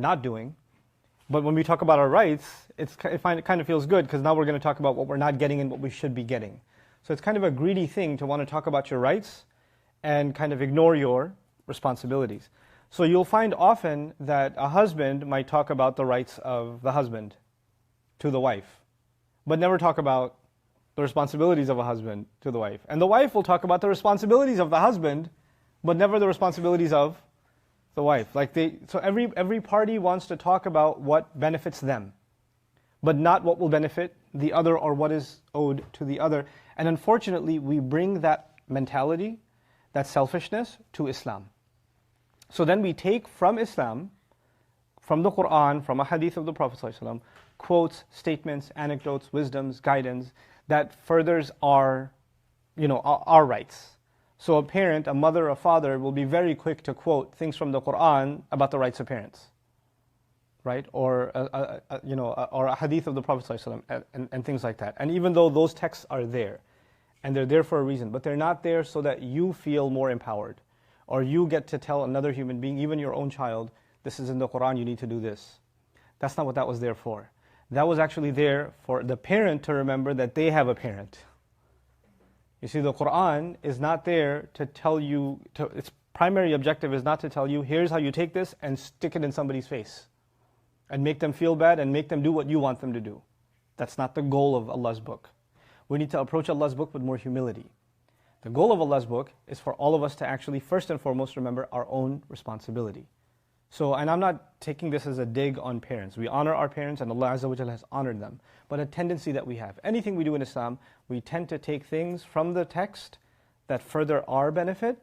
not doing. But when we talk about our rights, it kind of feels good because now we're going to talk about what we're not getting and what we should be getting. So it's kind of a greedy thing to want to talk about your rights and kind of ignore your responsibilities. So you'll find often that a husband might talk about the rights of the husband to the wife, but never talk about the responsibilities of a husband to the wife. And the wife will talk about the responsibilities of the husband, but never the responsibilities of the wife. So every party wants to talk about what benefits them, but not what will benefit the other or what is owed to the other. And unfortunately, we bring that mentality, that selfishness, to Islam. So then we take from Islam, from the Quran, from a hadith of the Prophet ﷺ, quotes, statements, anecdotes, wisdoms, guidance that furthers our rights. So a parent, a mother, a father will be very quick to quote things from the Quran about the rights of parents, right? Or a hadith of the Prophet ﷺ and things like that. And even though those texts are there, and they're there for a reason, but they're not there so that you feel more empowered, or you get to tell another human being, even your own child, this is in the Quran, you need to do this. That's not what that was there for. That was actually there for the parent to remember that they have a parent. You see, the Quran is not there to tell you, its primary objective is not to tell you, here's how you take this and stick it in somebody's face and make them feel bad and make them do what you want them to do. That's not the goal of Allah's book. We need to approach Allah's book with more humility. The goal of Allah's book is for all of us to actually first and foremost remember our own responsibility. So, and I'm not taking this as a dig on parents. We honor our parents and Allah Azza wa Jalla has honored them. But a tendency that we have, anything we do in Islam, we tend to take things from the text that further our benefit,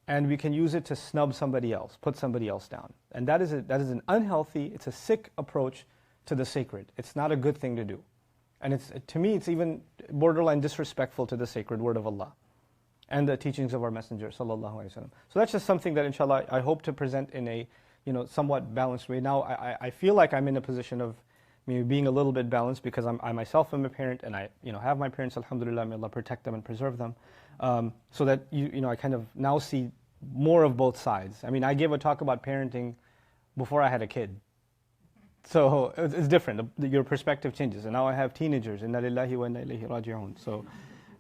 and we can use it to snub somebody else, put somebody else down. And that is an unhealthy, it's a sick approach to the sacred. It's not a good thing to do. And to me, it's even borderline disrespectful to the sacred word of Allah and the teachings of our Messenger, sallallahu alaihi wasallam. So that's just something that, inshallah, I hope to present in a somewhat balanced way. Now, I feel like I'm in a position of maybe being a little bit balanced because I myself am a parent and I have my parents, alhamdulillah, may Allah protect them and preserve them. So that, I kind of now see more of both sides. I mean, I gave a talk about parenting before I had a kid. So it's different. Your perspective changes. And now I have teenagers. Inna lillahi wa inna ilayhi raji'un. So,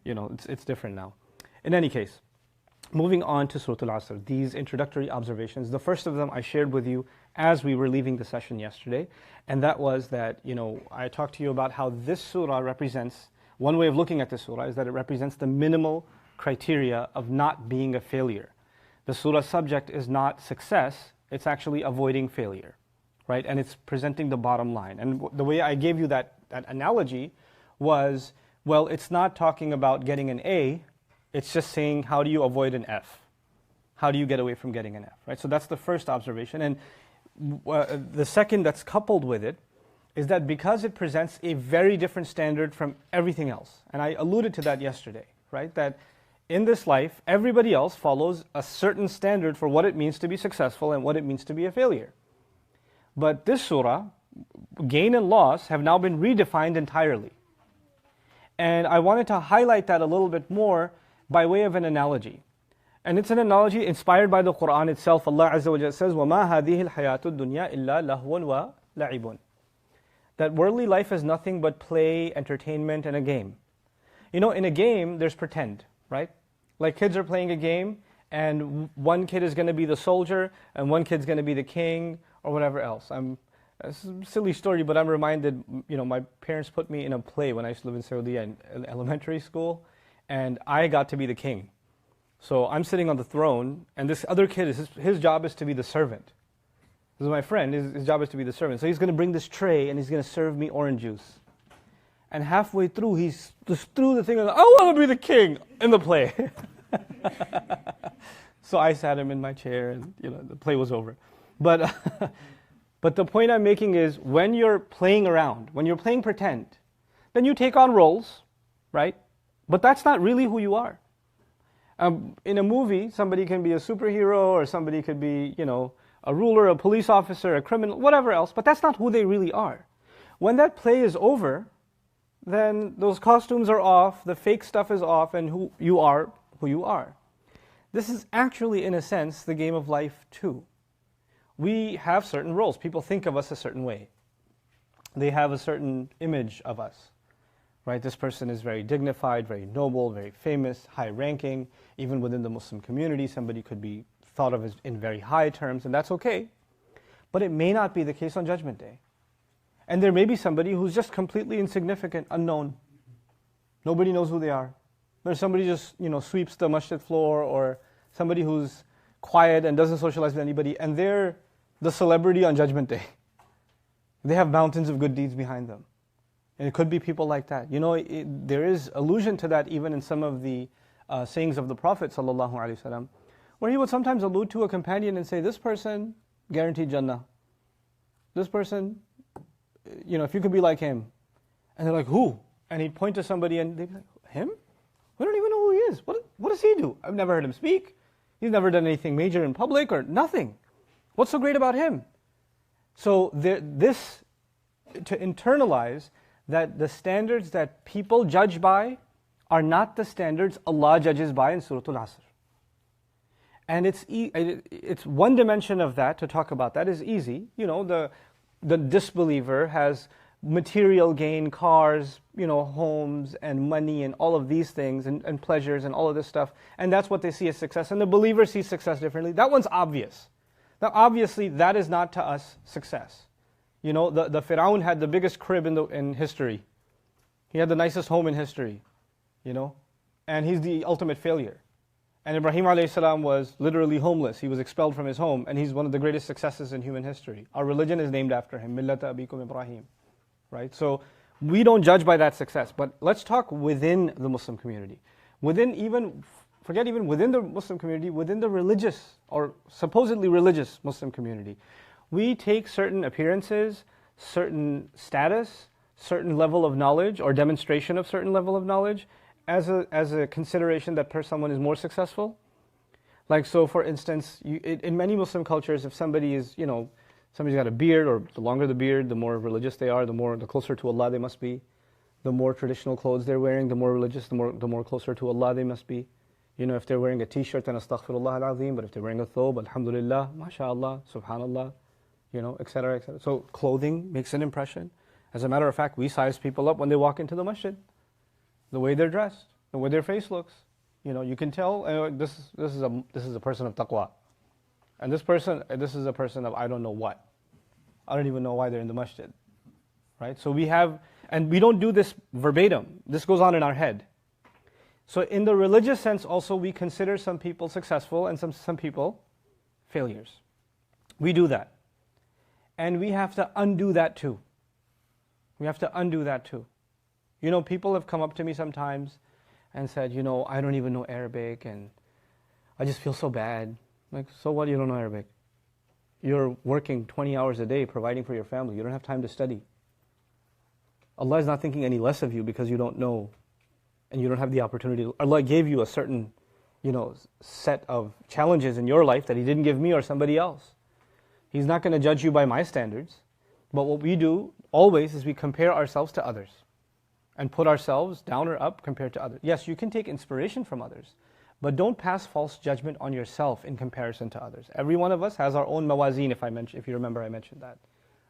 it's different now. In any case, moving on to Surah Al-Asr, these introductory observations. The first of them I shared with you as we were leaving the session yesterday. And that was that, I talked to you about how this surah represents, one way of looking at this surah is that it represents the minimal criteria of not being a failure. The surah subject is not success, it's actually avoiding failure, right? And it's presenting the bottom line. And the way I gave you that analogy was, well, it's not talking about getting an A, it's just saying, how do you avoid an F? How do you get away from getting an F, right? So that's the first observation. And the second that's coupled with it is that because it presents a very different standard from everything else, and I alluded to that yesterday, right? That in this life, everybody else follows a certain standard for what it means to be successful and what it means to be a failure. But this surah, gain and loss, have now been redefined entirely. And I wanted to highlight that a little bit more by way of an analogy. And it's an analogy inspired by the Quran itself. Allah Azza wa Jalla says, وَمَا هَذِهِ الْحَيَاةُ الدُّنْيَا إِلَّا لَهْوٌ وَلَعِبٌ. That worldly life is nothing but play, entertainment, and a game. In a game, there's pretend, right? Like kids are playing a game, and one kid is going to be the soldier, and one kid's going to be the king, or whatever else. It's a silly story, but I'm reminded, my parents put me in a play when I used to live in Saudi in elementary school, and I got to be the king. So I'm sitting on the throne, and this other kid, his job is to be the servant. This is my friend, his job is to be the servant. So he's going to bring this tray, and he's going to serve me orange juice. And halfway through, he's just threw the thing, and I want to be the king in the play. So I sat him in my chair, and the play was over. But the point I'm making is, when you're playing around, when you're playing pretend, then you take on roles, right? But that's not really who you are. In a movie, somebody can be a superhero, or somebody could be, a ruler, a police officer, a criminal, whatever else, but that's not who they really are. When that play is over, then those costumes are off, the fake stuff is off, and who you are, who you are. This is actually, in a sense, the game of life too. we have certain roles. People think of us a certain way. They have a certain image of us. Right? This person is very dignified, very noble, very famous, high-ranking. Even within the Muslim community, somebody could be thought of as in very high terms, and that's okay. But it may not be the case on Judgment Day. And there may be somebody who's just completely insignificant, unknown. Nobody knows who they are. There's somebody just, sweeps the masjid floor, or somebody who's quiet and doesn't socialize with anybody, and they're the celebrity on Judgment Day. They have mountains of good deeds behind them. And it could be people like that. There is allusion to that even in some of the sayings of the Prophet ﷺ, where he would sometimes allude to a companion and say, this person guaranteed Jannah. This person, if you could be like him. And they're like, who? And he'd point to somebody and they'd be like, him? We don't even know who he is. What does he do? I've never heard him speak. He's never done anything major in public or nothing. What's so great about him? So to internalize that the standards that people judge by are not the standards Allah judges by in Surah Al-Asr. And it's one dimension of that, to talk about that is easy. The disbeliever has material gain, cars, homes and money and all of these things and pleasures and all of this stuff. And that's what they see as success. And the believer sees success differently. That one's obvious. Now obviously that is not to us success. The Fir'aun had the biggest crib in history. He had the nicest home in history, and he's the ultimate failure. And Ibrahim alayhi salam was literally homeless. He was expelled from his home, and he's one of the greatest successes in human history. Our religion is named after him, Millata Abikum Ibrahim. Right? So we don't judge by that success, but let's talk within the Muslim community. Forget even within the Muslim community, within the religious or supposedly religious Muslim community. We take certain appearances, certain status, certain level of knowledge or demonstration of certain level of knowledge as a consideration that someone is more successful. Like, so for instance, in many Muslim cultures, if somebody is, somebody's got a beard, or the longer the beard, the more religious they are, the closer to Allah they must be. The more traditional clothes they're wearing, the more religious, the more closer to Allah they must be. If they're wearing a t-shirt, then astaghfirullah al-azim, but if they're wearing a thobe, alhamdulillah, mashallah, subhanallah, etc., etc. So clothing makes an impression. As a matter of fact, we size people up when they walk into the masjid. The way they're dressed, the way their face looks. You can tell this is a person of taqwa. And this is a person of I don't know what. I don't even know why they're in the masjid. Right? So we don't do this verbatim. This goes on in our head. So in the religious sense also, we consider some people successful and some people failures. We do that. And we have to undo that too. People have come up to me sometimes and said, I don't even know Arabic and I just feel so bad. Like, so what, you don't know Arabic? You're working 20 hours a day providing for your family. You don't have time to study. Allah is not thinking any less of you because you don't know and you don't have the opportunity. Allah gave you a certain, set of challenges in your life that He didn't give me or somebody else. He's not going to judge you by my standards. But what we do always is we compare ourselves to others and put ourselves down or up compared to others. Yes, you can take inspiration from others, but don't pass false judgment on yourself in comparison to others. Every one of us has our own mawazeen, if you remember I mentioned that.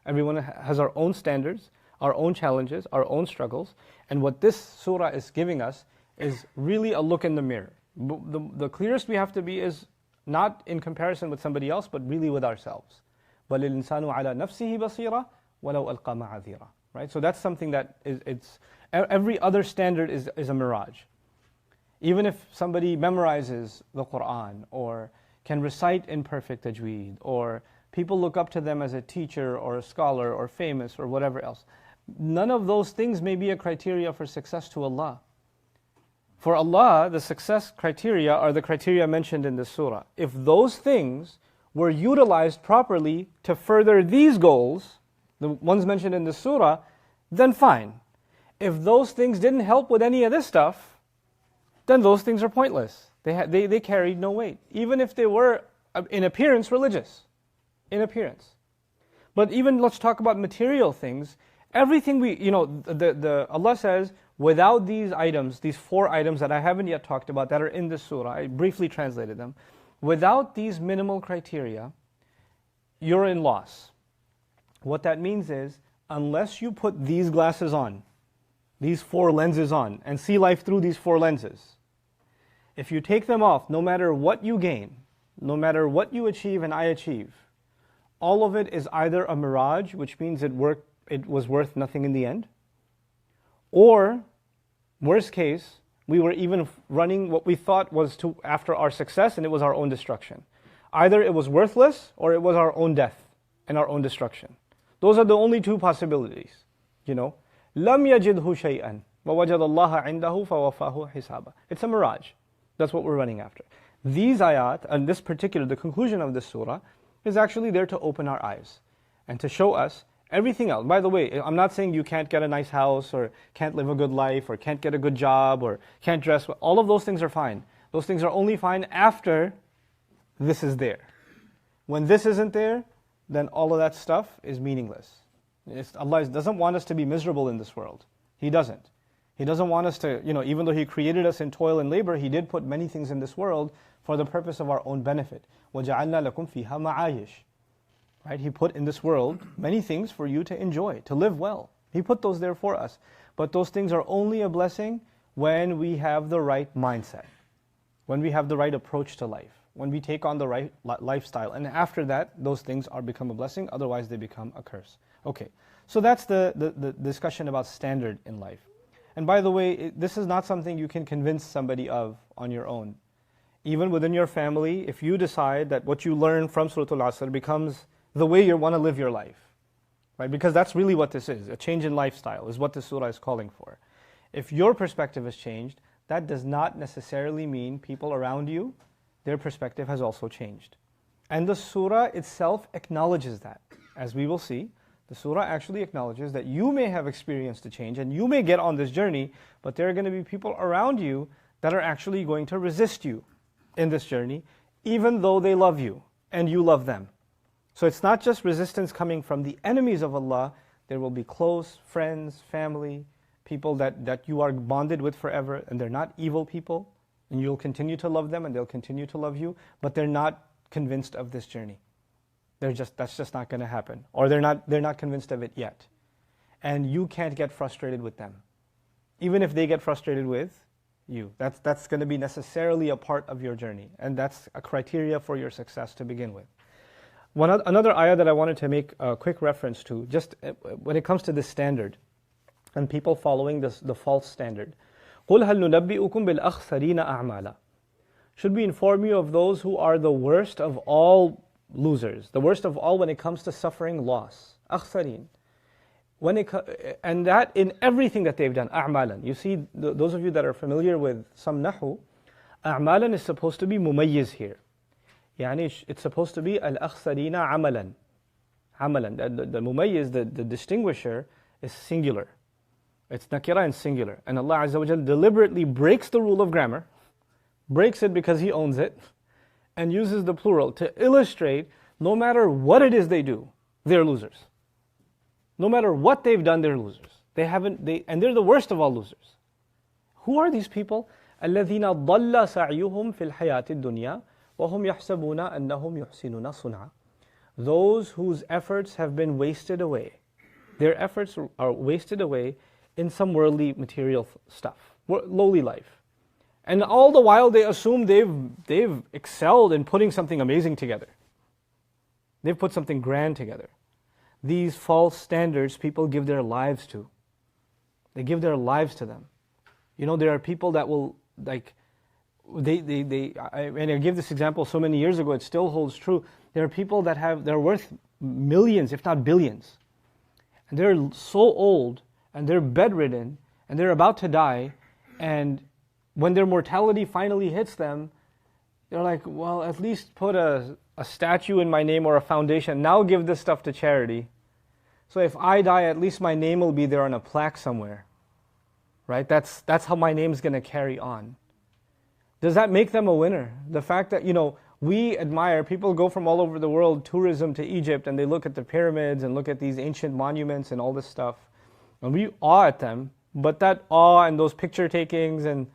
Everyone has our own standards, our own challenges, our own struggles, and what this surah is giving us is really a look in the mirror. The clearest we have to be is not in comparison with somebody else, but really with ourselves. بَلِ الْإِنسَانُ عَلَى نَفْسِهِ بَصِيرًا وَلَوْ أَلْقَى مَعَاذِيرًا. Right? So that's something that every other standard is a mirage. Even if somebody memorizes the Qur'an or can recite in perfect tajweed, or people look up to them as a teacher or a scholar or famous or whatever else, none of those things may be a criteria for success to Allah. For Allah, the success criteria are the criteria mentioned in this surah. If those things were utilized properly to further these goals, the ones mentioned in the surah, then fine. If those things didn't help with any of this stuff, then those things are pointless. They carried no weight. Even if they were, in appearance, religious. In appearance. But even, let's talk about material things. Everything Allah says, without these items, these 4 items that I haven't yet talked about that are in this surah, I briefly translated them. Without these minimal criteria, you're in loss. What that means is, unless you put these glasses on, these 4 lenses on, and see life through these 4 lenses, if you take them off, no matter what you gain, no matter what you achieve and I achieve, all of it is either a mirage, which means it was worth nothing in the end, or, worst case, we were even running what we thought was after our success, and it was our own destruction. Either it was worthless, or it was our own death and our own destruction. Those are the only 2 possibilities. لَمْ يَجِدْهُ شَيْئًا وَوَجَدَ اللَّهَ عِنْدَهُ فَوَفَّاهُ حِسَابًا. It's a mirage. That's what we're running after. These ayat, and this particular, the conclusion of this surah, is actually there to open our eyes and to show us everything else. By the way, I'm not saying you can't get a nice house, or can't live a good life, or can't get a good job, or can't dress well. All of those things are fine. Those things are only fine after this is there. When this isn't there, then all of that stuff is meaningless. Allah doesn't want us to be miserable in this world. He doesn't. He doesn't want us to, even though He created us in toil and labor, He did put many things in this world for the purpose of our own benefit. وَجَعَلْنَا لَكُمْ فِيهَا مَعَايِشْ. Right? He put in this world many things for you to enjoy, to live well. He put those there for us. But those things are only a blessing when we have the right mindset, when we have the right approach to life, when we take on the right lifestyle. And after that, those things become a blessing, otherwise they become a curse. Okay, so that's the discussion about standard in life. And by the way, this is not something you can convince somebody of on your own. Even within your family, if you decide that what you learn from Surah Al-Asr becomes the way you want to live your life, right? Because that's really what this is. A change in lifestyle is what this surah is calling for. If your perspective has changed, that does not necessarily mean people around you, their perspective has also changed. And the surah itself acknowledges that. As we will see, the surah actually acknowledges that you may have experienced a change and you may get on this journey, but there are going to be people around you that are actually going to resist you in this journey, even though they love you and you love them. So it's not just resistance coming from the enemies of Allah. There will be close friends, family, people that you are bonded with forever, and they're not evil people, and you'll continue to love them and they'll continue to love you, but they're not convinced of this journey. That's just not going to happen. Or they're not convinced of it yet. And you can't get frustrated with them. Even if they get frustrated with you. That's going to be necessarily a part of your journey. And that's a criteria for your success to begin with. Another ayah that I wanted to make a quick reference to, just when it comes to this standard, and people following the false standard. قُلْ هَلْ نُنَبِّئُكُمْ بِالْأَخْسَرِينَ أَعْمَالًا. Should we inform you of those who are the worst of all losers, the worst of all when it comes to suffering loss? أخسرين. And that in everything that they've done, أعمالا. You see, those of you that are familiar with some nahu, أعمالا is supposed to be mumayyiz here. يعني it's supposed to be الأخسرين عملا. عملا. The mumayyiz, the distinguisher, is singular. It's nakira and singular. And Allah Azza wa Jal deliberately breaks the rule of grammar, breaks it because He owns it, and uses the plural to illustrate no matter what it is they do, they're losers. No matter what they've done, they're losers. And they're the worst of all losers. Who are these people? الَّذِينَ ضَلَّ سَعْيُهُمْ فِي الْحَيَاةِ الدُّنْيَا وَهُمْ يَحْسَبُونَ أَنَّهُمْ يُحْسِنُونَ صُنْعًا. Those whose efforts have been wasted away. Their efforts are wasted away in some worldly material stuff, lowly life. And all the while they assume they've excelled in putting something amazing together. They've put something grand together. These false standards people give their lives to. They give their lives to them. There are people that will, I give this example so many years ago, it still holds true. There are people they're worth millions, if not billions. And they're so old, and they're bedridden, and they're about to die, and when their mortality finally hits them, they're like, well, at least put a statue in my name or a foundation. Now give this stuff to charity. So if I die, at least my name will be there on a plaque somewhere. Right? That's how my name's going to carry on. Does that make them a winner? The fact that, we admire, people go from all over the world, tourism to Egypt, and they look at the pyramids and look at these ancient monuments and all this stuff. And we awe at them, but that awe and those picture takings and,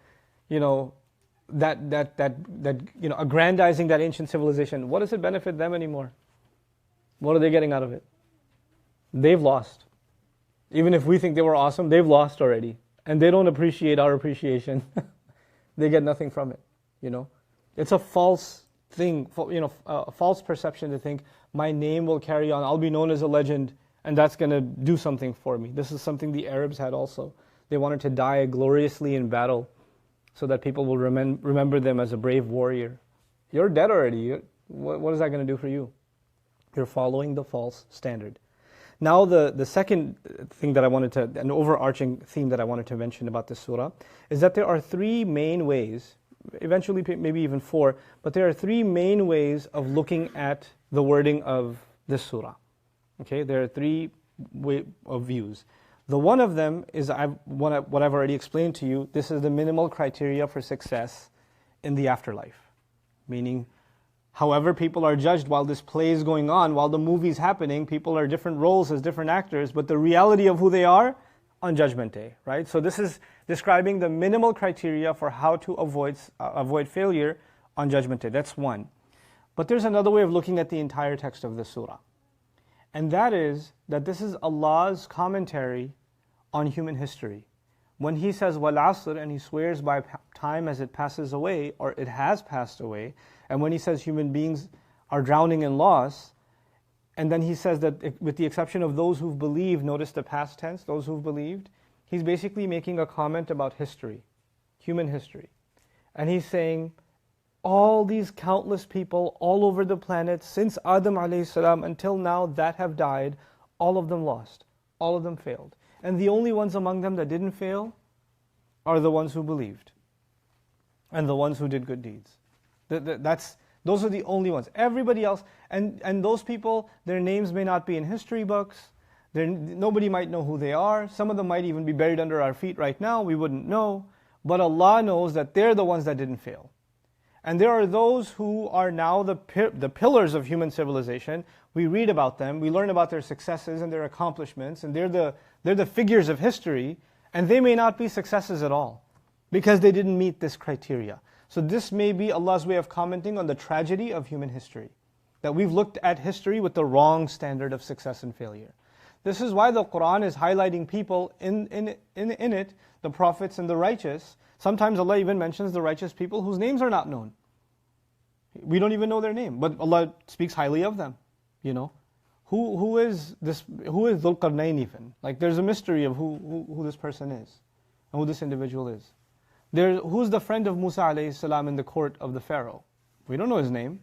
aggrandizing that ancient civilization, what does it benefit them anymore? What are they getting out of it? They've lost. Even if we think they were awesome, they've lost already. And they don't appreciate our appreciation. They get nothing from it, you know. It's a false thing, you know, a false perception to think my name will carry on, I'll be known as a legend, and that's going to do something for me. This is something the Arabs had also. They wanted to die gloriously in battle so that people will remember them as a brave warrior. You're dead already. What is that going to do for you? You're following the false standard. Now the second thing that I wanted to, an overarching theme that I wanted to mention about this surah, is that there are three main ways, eventually maybe even four, but there are three main ways of looking at the wording of this surah. Okay, there are three ways of views. The one of them is what I've already explained to you. This is the minimal criteria for success in the afterlife. Meaning, however people are judged while this play is going on, while the movie is happening, people are different roles as different actors, but the reality of who they are on Judgment Day, right? So this is describing the minimal criteria for how to avoid failure on Judgment Day. That's one. But there's another way of looking at the entire text of the surah. And that is that this is Allah's commentary on human history. When He says Wal-Asr and He swears by time as it passes away, or it has passed away, and when He says human beings are drowning in loss, and then He says that with the exception of those who've believed, notice the past tense, those who've believed, He's basically making a comment about history, human history. And He's saying, all these countless people all over the planet, since Adam alayhi salam until now that have died, all of them lost, all of them failed. And the only ones among them that didn't fail are the ones who believed and the ones who did good deeds. Those are the only ones. Everybody else, and those people, their names may not be in history books. Nobody might know who they are. Some of them might even be buried under our feet right now. We wouldn't know. But Allah knows that they're the ones that didn't fail. And there are those who are now the pillars of human civilization. We read about them, we learn about their successes and their accomplishments, and they're the figures of history, and they may not be successes at all, because they didn't meet this criteria. So this may be Allah's way of commenting on the tragedy of human history, that we've looked at history with the wrong standard of success and failure. This is why the Quran is highlighting people in it, the prophets and the righteous. Sometimes Allah even mentions the righteous people whose names are not known. We don't even know their name, but Allah speaks highly of them. You know, who is this? Who is Dhul Qarnayn even? Like, there's a mystery of who this person is, and who this individual is. Who's the friend of Musa alayhi salam in the court of the Pharaoh? We don't know his name.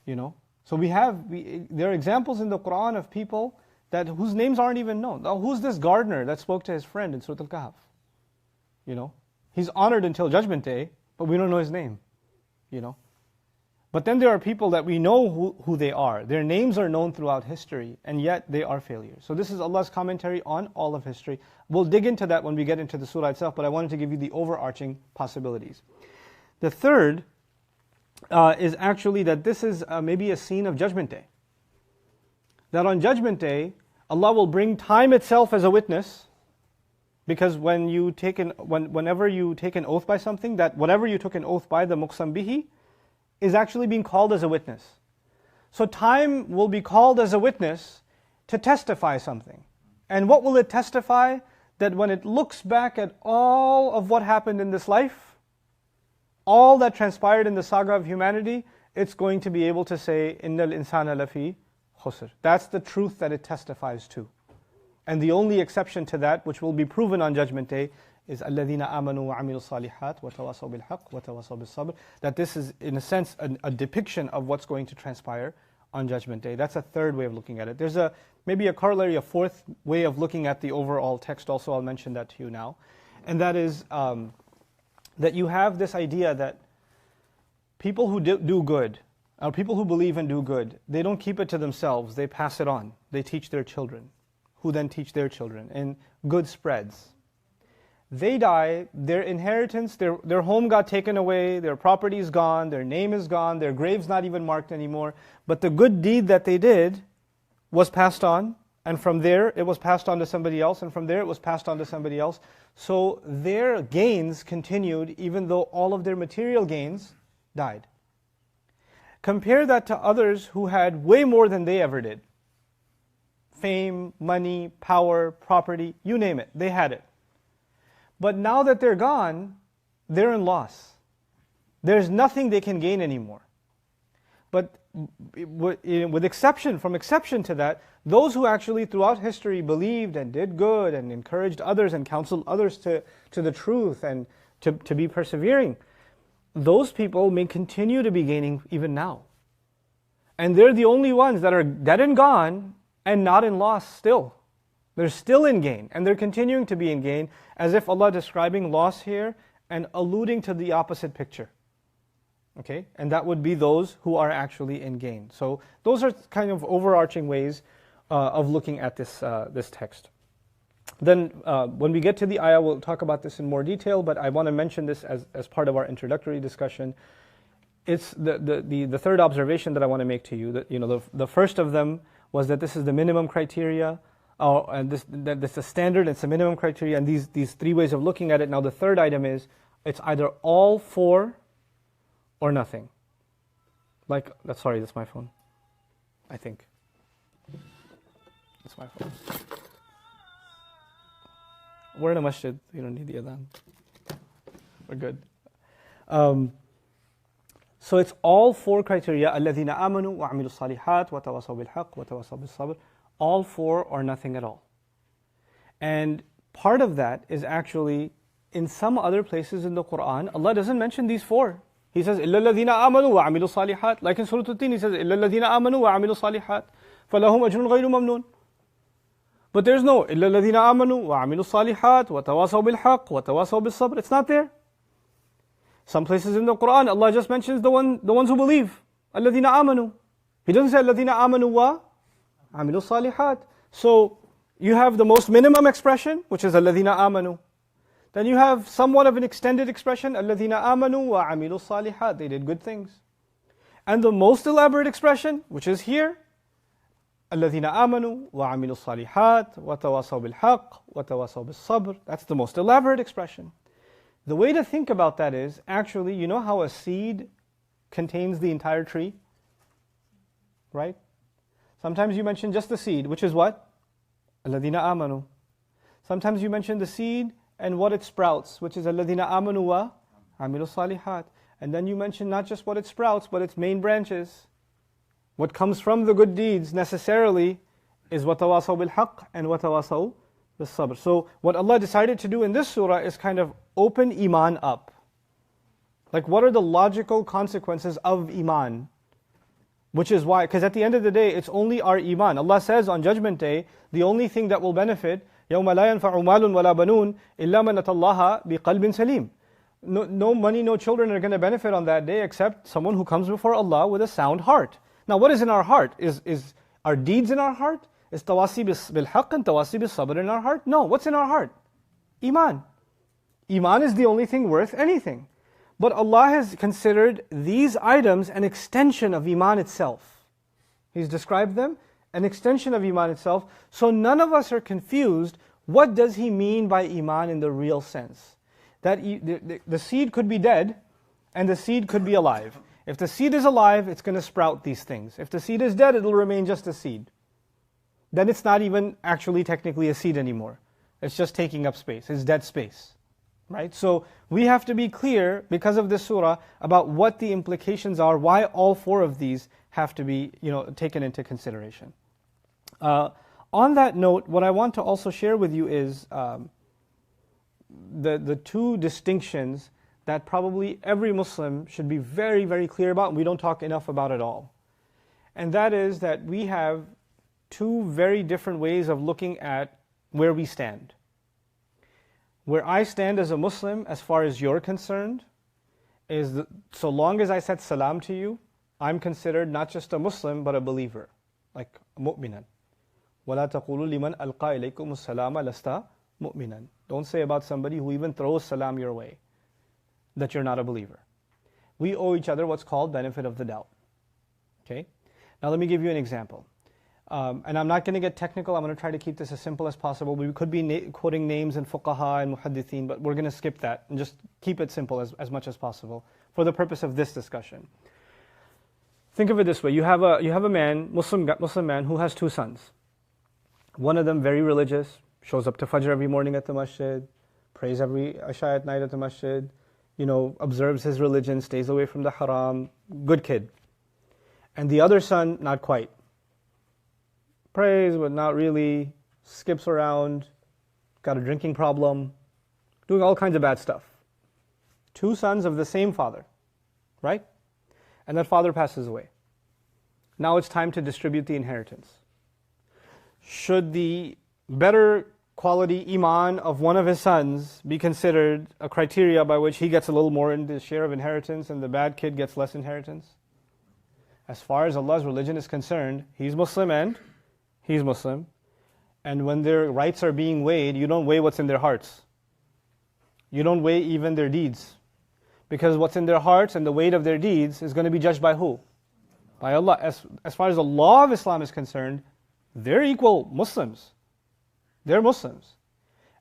You know, so there are examples in the Quran of people whose names aren't even known. Now, who's this gardener that spoke to his friend in Surah Al-Kahf? You know, he's honored until Judgment Day, but we don't know his name. You know. But then there are people that we know who they are. Their names are known throughout history, and yet they are failures. So this is Allah's commentary on all of history. We'll dig into that when we get into the surah itself, but I wanted to give you the overarching possibilities. The third is actually that this is maybe a scene of Judgment Day. That on Judgment Day, Allah will bring time itself as a witness, because whenever you take an oath by something, that whatever you took an oath by, the muqsam bihi, is actually being called as a witness. So time will be called as a witness to testify something. And what will it testify? That when it looks back at all of what happened in this life, all that transpired in the saga of humanity, it's going to be able to say, Innal insana lafi khusr. That's the truth that it testifies to. And the only exception to that, which will be proven on Judgment Day, is الَّذِينَ آمَنُوا وَعَمِلُوا الصَّالِحَاتِ وَتَوَاصَوْا بِالْحَقِّ وَتَوَاصَوْا بِالصَّبْرِ. That this is, in a sense, a depiction of what's going to transpire on Judgment Day. That's a third way of looking at it. There's maybe a corollary, a fourth way of looking at the overall text also. I'll mention that to you now. And that is that you have this idea that people who do good, or people who believe and do good, they don't keep it to themselves, they pass it on. They teach their children, who then teach their children, and good spreads. They die, their inheritance, their home got taken away, their property is gone, their name is gone, their grave's not even marked anymore. But the good deed that they did was passed on, and from there it was passed on to somebody else, and from there it was passed on to somebody else. So their gains continued even though all of their material gains died. Compare that to others who had way more than they ever did. Fame, money, power, property, you name it, they had it. But now that they're gone, they're in loss. There's nothing they can gain anymore. But with exception to that, those who actually throughout history believed and did good and encouraged others and counseled others to the truth and to be persevering, those people may continue to be gaining even now. And they're the only ones that are dead and gone and not in loss still. They're still in gain, and they're continuing to be in gain, as if Allah describing loss here and alluding to the opposite picture. Okay, and that would be those who are actually in gain. So those are kind of overarching ways of looking at this text. Then when we get to the ayah, we'll talk about this in more detail, but I want to mention this as part of our introductory discussion. It's the third observation that I want to make to you. That the first of them was that this is the minimum criteria, and this is a standard, it's a minimum criteria, and these three ways of looking at it. Now the third item is, it's either all four or nothing. Sorry, that's my phone. I think. That's my phone. We're in a masjid, you don't need the adhan. We're good. So it's all four criteria. الَّذِينَ آمَنُوا وَعَمِلُوا الصَّالِحَاتِ وَتَوَاصَوْا بِالْحَقِّ وَتَوَاصَوْا بِالصَّبْرِ. All four or nothing at all. And part of that is actually, in some other places in the Quran, Allah doesn't mention these four. He says, إِلَّا الَّذِينَ آمَنُوا وَعَمِلُوا الصَّالِحَاتِ. Like in Surah Al-Tin, He says, إِلَّا الَّذِينَ آمَنُوا وَعَمِلُوا الصَّالِحَاتِ فَلَهُمْ أَجْرٌ غَيْرُ مَمْنُونَ. But there's no إِلَّا الَّذِينَ آمَنُوا وَعَمِلُوا الصَّالِحَاتِ وَتَوَاصَوْا بِالْحَقِّ وَتَوَاصَوْا بِالصَّبْرِ. It's not there. Some places in the Quran, Allah just mentions the ones who believe. الَّذِينَ آمَنُوا. He doesn't say الَّذِينَ آمَنُوا وَعَمِلُوا الصَّالِحَاتِ. So you have the most minimum expression, which is الَّذِينَ آمَنُوا. Then you have somewhat of an extended expression, الَّذِينَ آمَنُوا وَعَمِلُوا الصَّالِحَاتِ. They did good things. And the most elaborate expression, which is here, الَّذِينَ آمَنُوا وَعَمِلُوا الصَّالِحَاتِ وَتَوَاصَوْا بِالْحَقِّ وَتَوَاصَوْا بِالصَّبْرِ. That's the most elaborate expression. The way to think about that is, actually, you know how a seed contains the entire tree? Right? Sometimes you mention just the seed, which is what? الَّذِينَ آمَنُوا. Sometimes you mention the seed and what it sprouts, which is الَّذِينَ آمَنُوا وَعَمِلُوا الصَّالِحَاتِ. And then you mention not just what it sprouts, but its main branches. What comes from the good deeds necessarily is وَتَوَاصَوْا بِالْحَقِّ and وَتَوَاصَوْا بِالصَّبْرِ. So what Allah decided to do in this surah is kind of open Iman up. Like, what are the logical consequences of Iman? Which is why, because at the end of the day, it's only our Iman. Allah says on Judgment Day, the only thing that will benefit, يَوْمَ لَا يَنْفَعُ مَالٌ وَلَا بَنُونَ إِلَّا مَنْ أَتَى اللَّهَ بِقَلْبٍ سَلِيمٍ. No money, no children are going to benefit on that day except someone who comes before Allah with a sound heart. Now, what is in our heart? Is our deeds in our heart? Is tawasi bil-haqq and tawasi bil-sabr in our heart? No, what's in our heart? Iman. Iman is the only thing worth anything. But Allah has considered these items an extension of Iman itself. He's described them an extension of Iman itself. So none of us are confused. What does He mean by Iman in the real sense? That the seed could be dead and the seed could be alive. If the seed is alive, it's going to sprout these things. If the seed is dead, it will remain just a seed. Then it's not even actually technically a seed anymore. It's just taking up space. It's dead space. Right? So we have to be clear, because of this surah, about what the implications are, why all four of these have to be taken into consideration. On that note, what I want to also share with you is the two distinctions that probably every Muslim should be very, very clear about, and we don't talk enough about it all. And that is that we have two very different ways of looking at where we stand. Where I stand as a Muslim, as far as you're concerned, is that so long as I said salam to you, I'm considered not just a Muslim, but a believer, like mu'minan. وَلَا تَقُولُوا لِمَنْ أَلْقَى إِلَيْكُمُ السَّلَامَ لَسْتَ مُؤْمِنًا. Don't say about somebody who even throws salam your way that you're not a believer. We owe each other what's called benefit of the doubt. Okay? Now let me give you an example. And I'm not going to get technical. I'm going to try to keep this as simple as possible. We could be quoting names and fuqaha and muhaddithin, but we're going to skip that and just keep it simple as much as possible for the purpose of this discussion. Think of it this way: you have a man, Muslim man, who has two sons. One of them very religious, shows up to Fajr every morning at the masjid, prays every Isha at night at the masjid, observes his religion, stays away from the haram, good kid. And the other son, not quite. Prays, but not really, skips around, got a drinking problem, doing all kinds of bad stuff. Two sons of the same father, right? And that father passes away. Now it's time to distribute the inheritance. Should the better quality iman of one of his sons be considered a criteria by which he gets a little more in the share of inheritance and the bad kid gets less inheritance? As far as Allah's religion is concerned, he's Muslim and he's Muslim. And when their rights are being weighed, you don't weigh what's in their hearts. You don't weigh even their deeds. Because what's in their hearts and the weight of their deeds is going to be judged by who? By Allah. As far as the law of Islam is concerned, they're equal Muslims. They're Muslims.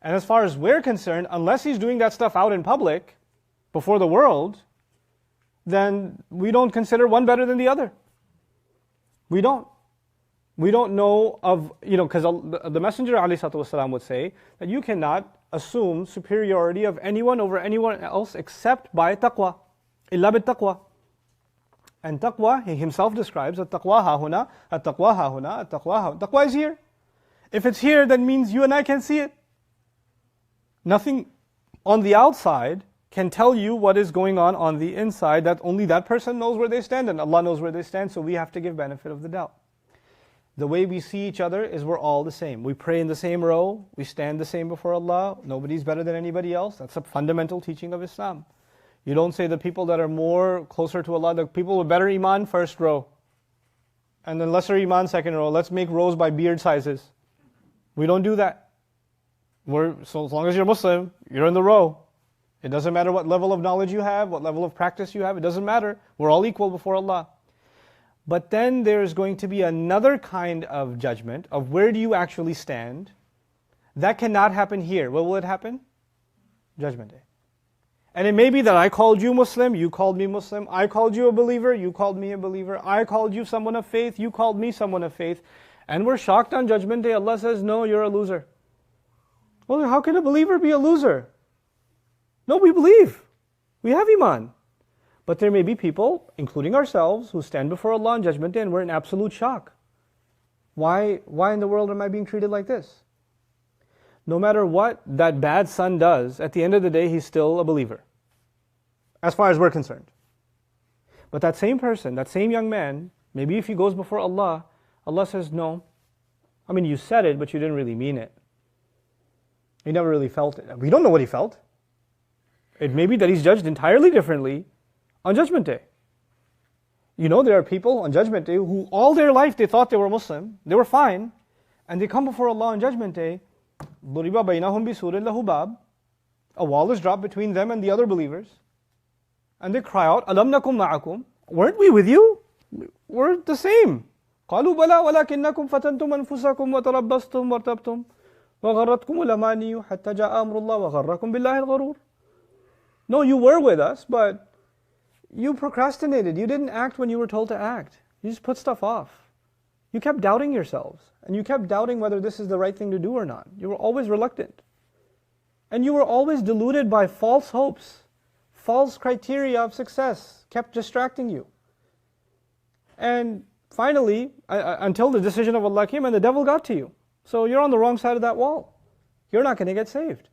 And as far as we're concerned, unless he's doing that stuff out in public, before the world, then we don't consider one better than the other. We don't. We don't know of, because the Messenger ﷺ would say that you cannot assume superiority of anyone over anyone else except by taqwa. Illa bit taqwa. And taqwa, he himself describes, at-taqwa hahuna, at-taqwa hahuna, at-taqwa hahuna. Taqwa is here. If it's here, that means you and I can see it. Nothing on the outside can tell you what is going on the inside, that only that person knows where they stand, and Allah knows where they stand, so we have to give benefit of the doubt. The way we see each other is we're all the same. We pray in the same row, we stand the same before Allah, nobody's better than anybody else. That's a fundamental teaching of Islam. You don't say the people that are more closer to Allah, the people with better iman, first row. And then lesser iman, second row. Let's make rows by beard sizes. We don't do that. So as long as you're Muslim, you're in the row. It doesn't matter what level of knowledge you have, what level of practice you have, it doesn't matter. We're all equal before Allah. But then there's going to be another kind of judgment of where do you actually stand. That cannot happen here. Where will it happen? Judgment Day. And it may be that I called you Muslim, you called me Muslim. I called you a believer, you called me a believer. I called you someone of faith, you called me someone of faith. And we're shocked on Judgment Day. Allah says, no, you're a loser. Well, how can a believer be a loser? No, we believe. We have iman. But there may be people, including ourselves, who stand before Allah on Judgment Day and we're in absolute shock. Why in the world am I being treated like this? No matter what that bad son does, at the end of the day, he's still a believer. As far as we're concerned. But that same person, that same young man, maybe if he goes before Allah, Allah says, no. I mean, you said it, but you didn't really mean it. He never really felt it. We don't know what he felt. It may be that he's judged entirely differently on Judgment Day. There are people on Judgment Day who all their life they thought they were Muslim, they were fine, and they come before Allah on Judgment Day, ضُرِبَ بَيْنَهُمْ بِسُورٍ لَهُ بَابٍ. A wall is dropped between them and the other believers. And they cry out, أَلَمْ نَكُمْ مَعَكُمْ? Weren't we with you? We're the same. قَالُوا بَلَا وَلَكِنَّكُمْ فَتَنْتُمْ أَنفُسَكُمْ وَتَرَبَّصْتُمْ وَارْتَبْتُمْ وَغَرَّتْكُمُ الْأَمَانِيُّ حَتَّى جَاءَ أَمْرُ اللَّهِ وَغَرَّكُمْ بِاللَّهِ الْغَرُورُ. No, you were with us, but you procrastinated. You didn't act when you were told to act. You just put stuff off. You kept doubting yourselves. And you kept doubting whether this is the right thing to do or not. You were always reluctant. And you were always deluded by false hopes. False criteria of success kept distracting you. And finally, until the decision of Allah came and the devil got to you. So you're on the wrong side of that wall. You're not going to get saved.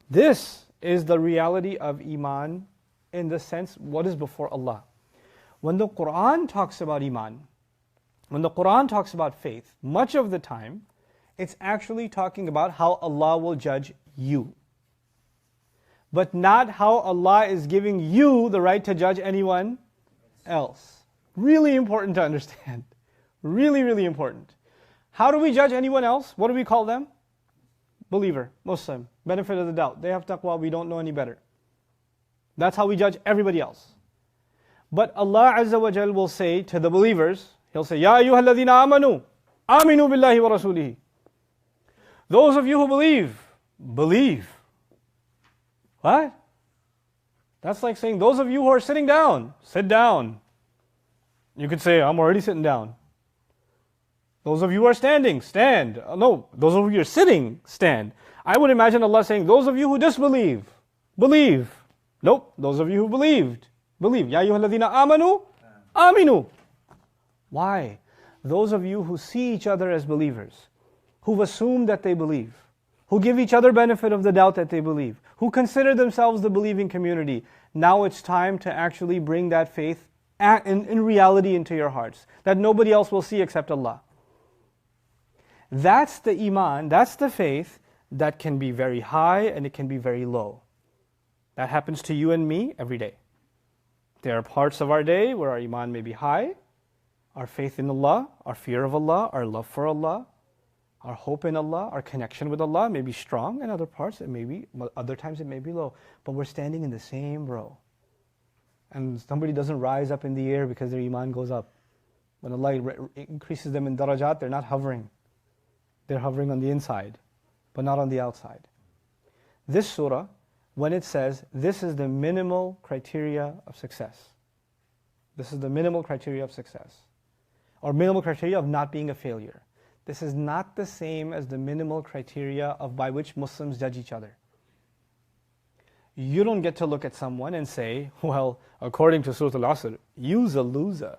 This is the reality of Iman in the sense, what is before Allah. When the Quran talks about Iman, when the Quran talks about faith, much of the time, it's actually talking about how Allah will judge you. But not how Allah is giving you the right to judge anyone else. Really important to understand. Really, really important. How do we judge anyone else? What do we call them? Believer, Muslim, benefit of the doubt. They have taqwa, we don't know any better. That's how we judge everybody else. But Allah Azza wa Jal will say to the believers, He'll say, Ya ayyuha alladhina amanu, aminu billahi wa rasulihi. Those of you who believe. What? That's like saying, those of you who are sitting down, sit down. You could say, I'm already sitting down. Those of you who are standing, stand. No, those of you who are sitting, stand. I would imagine Allah saying, those of you who disbelieve, believe. Nope, those of you who believed, believe. Ya ayyuhalladhina amanu, aminu. Why? Those of you who see each other as believers, who've assumed that they believe, who give each other benefit of the doubt that they believe, who consider themselves the believing community, now it's time to actually bring that faith in reality into your hearts, that nobody else will see except Allah. That's the iman, that's the faith that can be very high and it can be very low. That happens to you and me every day. There are parts of our day where our iman may be high, our faith in Allah, our fear of Allah, our love for Allah, our hope in Allah, our connection with Allah may be strong, and other parts other times it may be low. But we're standing in the same row. And somebody doesn't rise up in the air because their iman goes up. When Allah increases them in darajat, they're not hovering. They're hovering on the inside, but not on the outside. This surah, when it says, this is the minimal criteria of success. This is the minimal criteria of success. Or minimal criteria of not being a failure. This is not the same as the minimal criteria by which Muslims judge each other. You don't get to look at someone and say, well, according to Surah Al-Asr, you's a loser.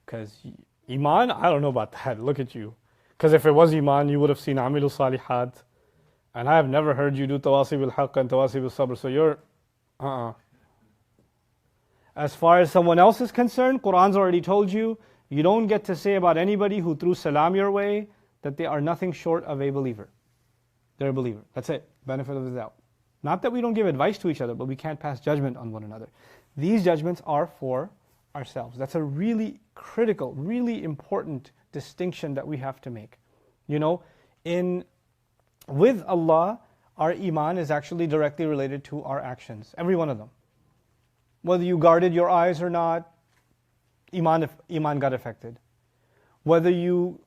Because iman, I don't know about that, look at you. Because if it was iman, you would have seen amilu salihat. And I have never heard you do tawasi bil haqq and tawasi bil sabr. So you're, As far as someone else is concerned, Qur'an's already told you, you don't get to say about anybody who threw salam your way that they are nothing short of a believer. They're a believer. That's it. Benefit of the doubt. Not that we don't give advice to each other, but we can't pass judgment on one another. These judgments are for ourselves. That's a really critical, really important distinction that we have to make. You know, with Allah, our iman is actually directly related to our actions. Every one of them. Whether you guarded your eyes or not, iman got affected. Whether you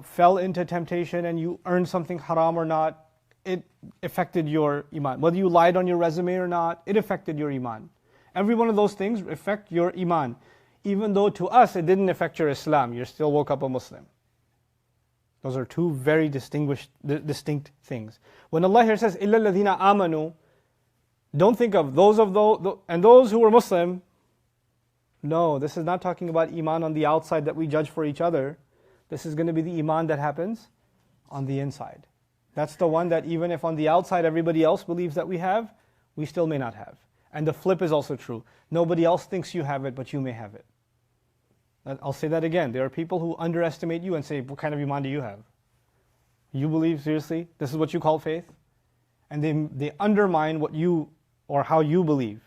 fell into temptation and you earned something haram or not, it affected your iman. Whether you lied on your resume or not, it affected your iman. Every one of those things affect your iman. Even though to us it didn't affect your Islam, you still woke up a Muslim. Those are two very distinct things. When Allah here says, إِلَّا الَّذِينَ آمَنُوا, don't think of those and those who were Muslim. No, this is not talking about iman on the outside that we judge for each other. This is going to be the iman that happens on the inside. That's the one that even if on the outside everybody else believes that we have, we still may not have. And the flip is also true. Nobody else thinks you have it, but you may have it. I'll say that again. There are people who underestimate you and say, what kind of iman do you have? You believe, seriously? This is what you call faith? And they undermine what you, or how you believe.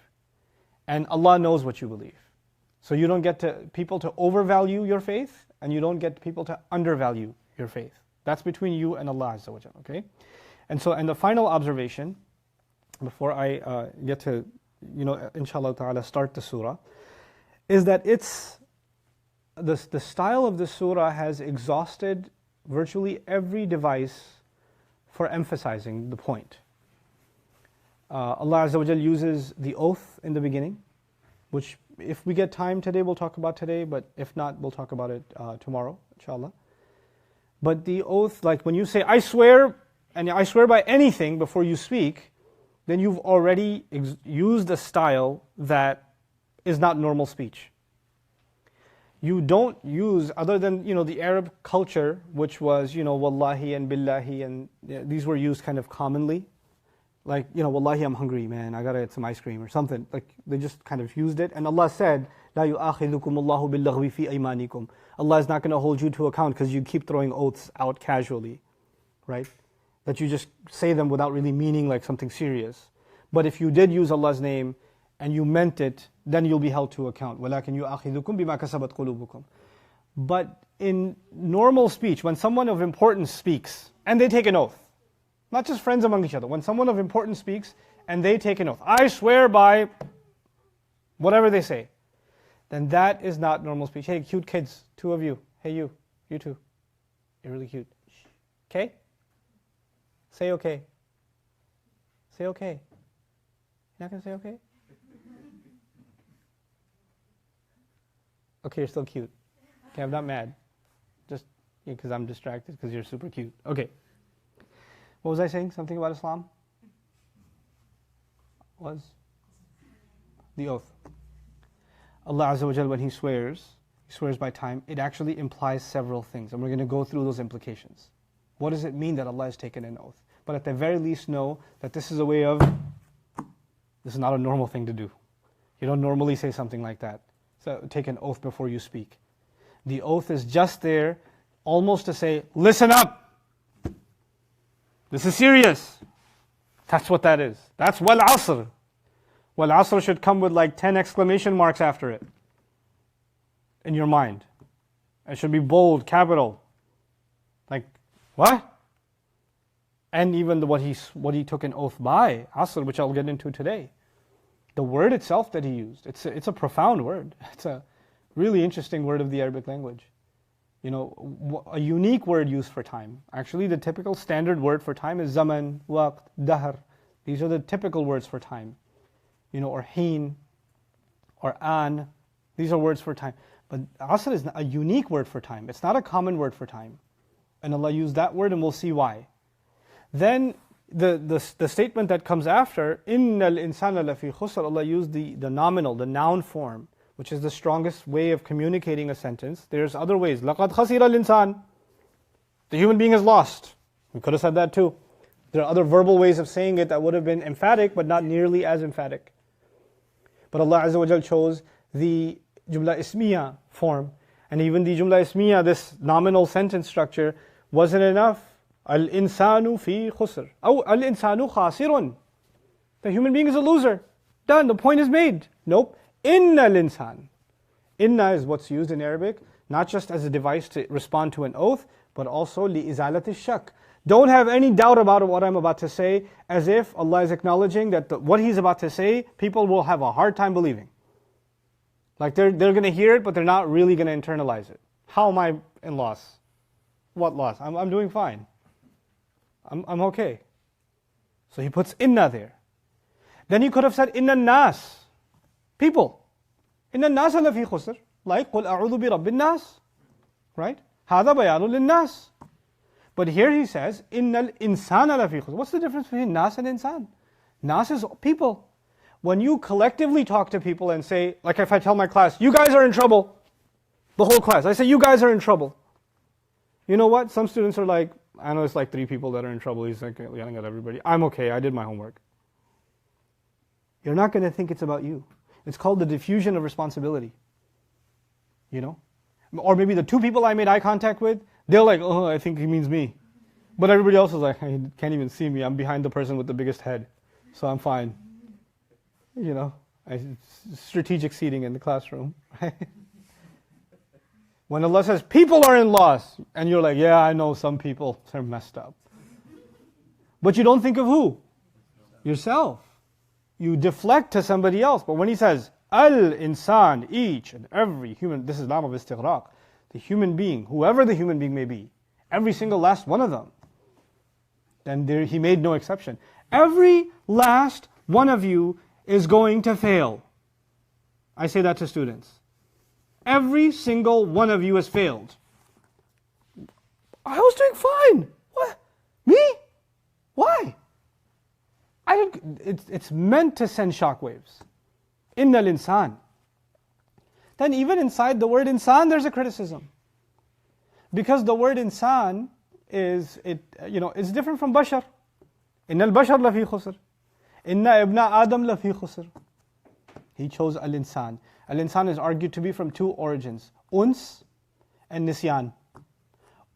And Allah knows what you believe. So you don't get people to overvalue your faith, and you don't get people to undervalue your faith. That's between you and Allah Azza wa Jalla, okay? And the final observation, before I get to, inshallah ta'ala, start the surah, is that the style of the surah has exhausted virtually every device for emphasizing the point. Allah Azza wa Jalla uses the oath in the beginning, which if we get time today, we'll talk about today, but if not, we'll talk about it tomorrow, inshallah. But the oath, like when you say, I swear, and I swear by anything before you speak, then you've already used a style that is not normal speech. You don't use, other than the Arab culture, which was wallahi and billahi, and these were used kind of commonly. Like, wallahi, I'm hungry, man, I gotta get some ice cream or something. Like, they just kind of used it. And Allah said, لَا يُؤَاخِذُكُمُ اللَّهُ بِاللَّغْوِ فِي أَيْمَانِكُمْ. Allah is not going to hold you to account because you keep throwing oaths out casually, right? That you just say them without really meaning like something serious. But if you did use Allah's name and you meant it, then you'll be held to account. وَلَكِنْ يُؤَاخِذُكُمْ بِمَا كَسَبَتْ قُلُوبُكُمْ. But in normal speech, when someone of importance speaks, and they take an oath, not just friends among each other, when someone of importance speaks and they take an oath, I swear by whatever they say, then that is not normal speech. Hey, cute kids, two of you. Hey, you two. You're really cute. Okay? Say okay. Say okay. You're not going to say okay? Okay, you're still cute. Okay, I'm not mad. Just because I'm distracted because you're super cute. Okay. What was I saying? Something about Islam? Was? The oath. Allah Azza wa Jal, when He swears by time, it actually implies several things. And we're going to go through those implications. What does it mean that Allah has taken an oath? But at the very least know that this is a way of, this is not a normal thing to do. You don't normally say something like that. So take an oath before you speak. The oath is just there almost to say, listen up! This is serious. That's what that is. That's wal asr. Wal asr should come with like 10 exclamation marks after it in your mind. It should be bold, capital. Like, what? And even what he took an oath by, asr, which I'll get into today. The word itself that he used, it's a profound word. It's a really interesting word of the Arabic language. You know, a unique word used for time. Actually, the typical standard word for time is zaman, waqt, dahr. These are the typical words for time. You know, or heen, or an. These are words for time. But asr is a unique word for time. It's not a common word for time. And Allah used that word, and we'll see why. Then the statement that comes after, innal insana lafi khusr, Allah used the nominal, the noun form, which is the strongest way of communicating a sentence. There's other ways. Laqad khasira al-insan. The human being is lost. We could have said that too. There are other verbal ways of saying it that would have been emphatic, but not nearly as emphatic. But Allah Azza wa Jal chose the jumla ismiya form. And even the jumla ismiya, this nominal sentence structure, wasn't enough. Al-insanu fi khusr. Oh, al-insanu khasirun. The human being is a loser. Done, the point is made. Nope. Inna al-insan. Inna is what's used in Arabic, not just as a device to respond to an oath, but also li-izalat al-shak. Don't have any doubt about what I'm about to say, as if Allah is acknowledging that what He's about to say, people will have a hard time believing. Like they're going to hear it, but they're not really going to internalize it. How am I in loss? What loss? I'm doing fine. I'm okay. So He puts inna there. Then He could have said inna nas. People. Inna nas lafi khusr. Like, قُلْ أَعُوذُ بِرَبِّ النَّاسِ. Right? هَذَا بَيَانٌ لِلنَّاسِ. But here He says, إِنَّ الْإِنسَانَ لَفِي خُسْرٍ. What's the difference between nas and insan? Nas is people. When you collectively talk to people and say, like if I tell my class, you guys are in trouble. The whole class. I say, you guys are in trouble. You know what? Some students are like, I know it's like 3 people that are in trouble. He's like yelling at everybody. I'm okay. I did my homework. You're not going to think it's about you. It's called the diffusion of responsibility. You know? Or maybe the 2 people I made eye contact with, they're like, oh, I think he means me. But everybody else is like, he can't even see me. I'm behind the person with the biggest head. So I'm fine. You know? Strategic seating in the classroom. Right? When Allah says, people are in loss, and you're like, yeah, I know some people, they're messed up. But you don't think of who? Yourself. You deflect to somebody else. But when He says, al-insan, each and every human, this is lam of istighraq, the human being, whoever the human being may be, every single last one of them, then He made no exception. Every last one of you is going to fail. I say that to students. Every single one of you has failed. I was doing fine. What? Me? Why? It's meant to send shockwaves. Innal insan. Then even inside the word insan, there's a criticism. Because the word insan is different from bashar. Innal bashar lafi khusr. Inna ibna Adam lafi khusr. He chose al-insan. Al-insan is argued to be from 2 origins, uns and nisyan.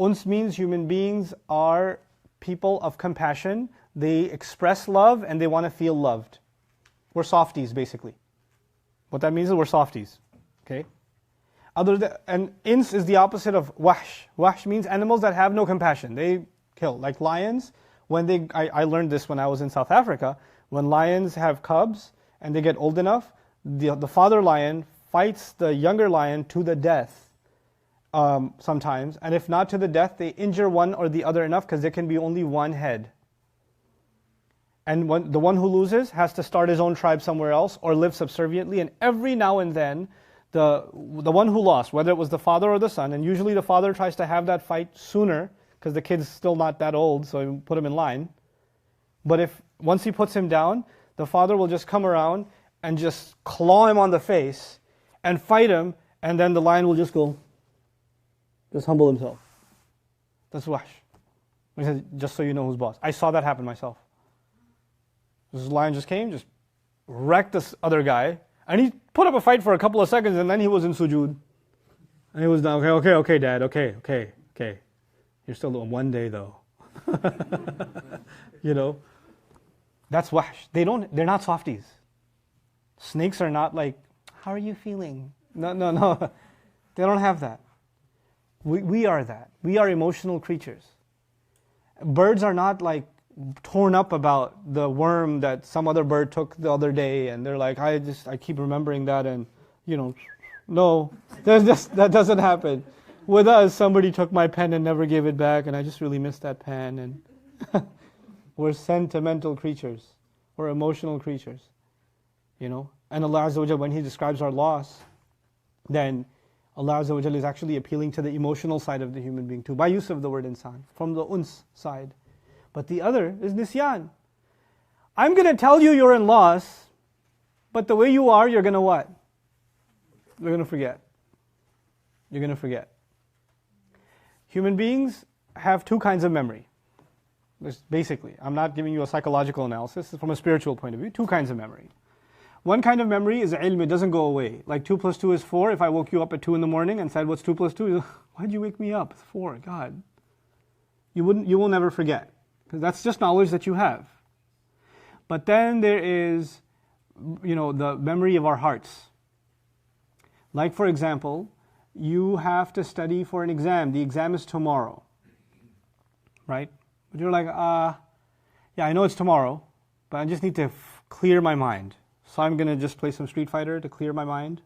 Uns means human beings are people of compassion. They express love and they want to feel loved. We're softies, basically. What that means is we're softies. Okay? And ins is the opposite of wahsh. Wahsh means animals that have no compassion. They kill. Like lions, I learned this when I was in South Africa. When lions have cubs and they get old enough, the father lion fights the younger lion to the death sometimes. And if not to the death, they injure one or the other enough because there can be only one head. And the one who loses has to start his own tribe somewhere else or live subserviently. And every now and then, the one who lost, whether it was the father or the son, and usually the father tries to have that fight sooner because the kid's still not that old, so you put him in line. But if once he puts him down, the father will just come around and just claw him on the face and fight him, and then the lion will just go, just humble himself. That's wahsh. He says, just so you know who's boss. I saw that happen myself. This lion just came, just wrecked this other guy, and he put up a fight for a couple of seconds, and then he was in sujood. And he was down, okay, dad, okay. You're still doing one day though. You know, that's wahsh. They're not softies. Snakes are not like, how are you feeling? No. They don't have that. We are that. We are emotional creatures. Birds are not like torn up about the worm that some other bird took the other day, and they're like, I keep remembering that, and no, that doesn't happen. With us, somebody took my pen and never gave it back, and I just really missed that pen. And we're sentimental creatures. We're emotional creatures. And Allah Azza wa Jal, when He describes our loss, then Allah Azza wa Jal is actually appealing to the emotional side of the human being too, by use of the word insan, from the uns side. But the other is nisyan. I'm going to tell you you're in loss, but the way you are, you're going to what? You're going to forget. You're going to forget. Human beings have two kinds of memory. Basically, I'm not giving you a psychological analysis, it's from a spiritual point of view, two kinds of memory. One kind of memory is ilm, it doesn't go away. Like 2 plus 2 is 4. If I woke you up at 2 in the morning and said, what's 2 plus 2? Why'd you wake me up? It's 4, God. You will never forget. Because that's just knowledge that you have. But then there is, the memory of our hearts. Like for example, you have to study for an exam. The exam is tomorrow. Right? But you're like, yeah, I know it's tomorrow, but I just need to clear my mind. So I'm going to just play some Street Fighter to clear my mind.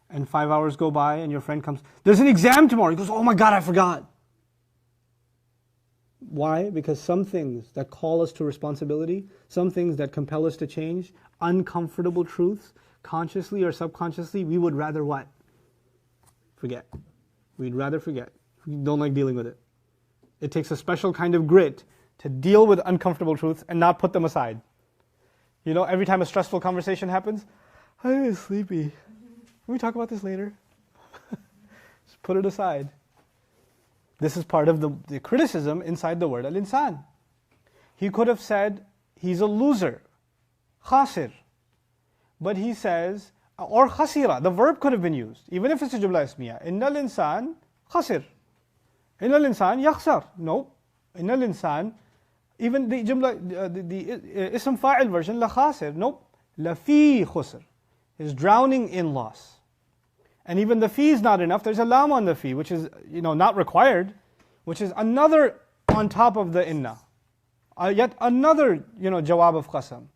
And 5 hours go by and your friend comes, there's an exam tomorrow. He goes, oh my God, I forgot. Why? Because some things that call us to responsibility, some things that compel us to change, uncomfortable truths, consciously or subconsciously, we would rather what? Forget. We'd rather forget. We don't like dealing with it. It takes a special kind of grit to deal with uncomfortable truths and not put them aside. Every time a stressful conversation happens, I'm sleepy. Can we talk about this later? Just put it aside. This is part of the criticism inside the word al-insan. He could have said, he's a loser, khasir. But he says, or khasira, the verb could have been used, even if it's a jumla ismiya. Innal insan khasir. Innal insan yakhsar. No. Innal insan, even the jumla, the ism fa'il version, la khasir. Nope. La fi khusr. Is drowning in loss. And even the fi is not enough. There's a lam on the fi, which is not required, which is another on top of the inna. Yet another jawab of qasam.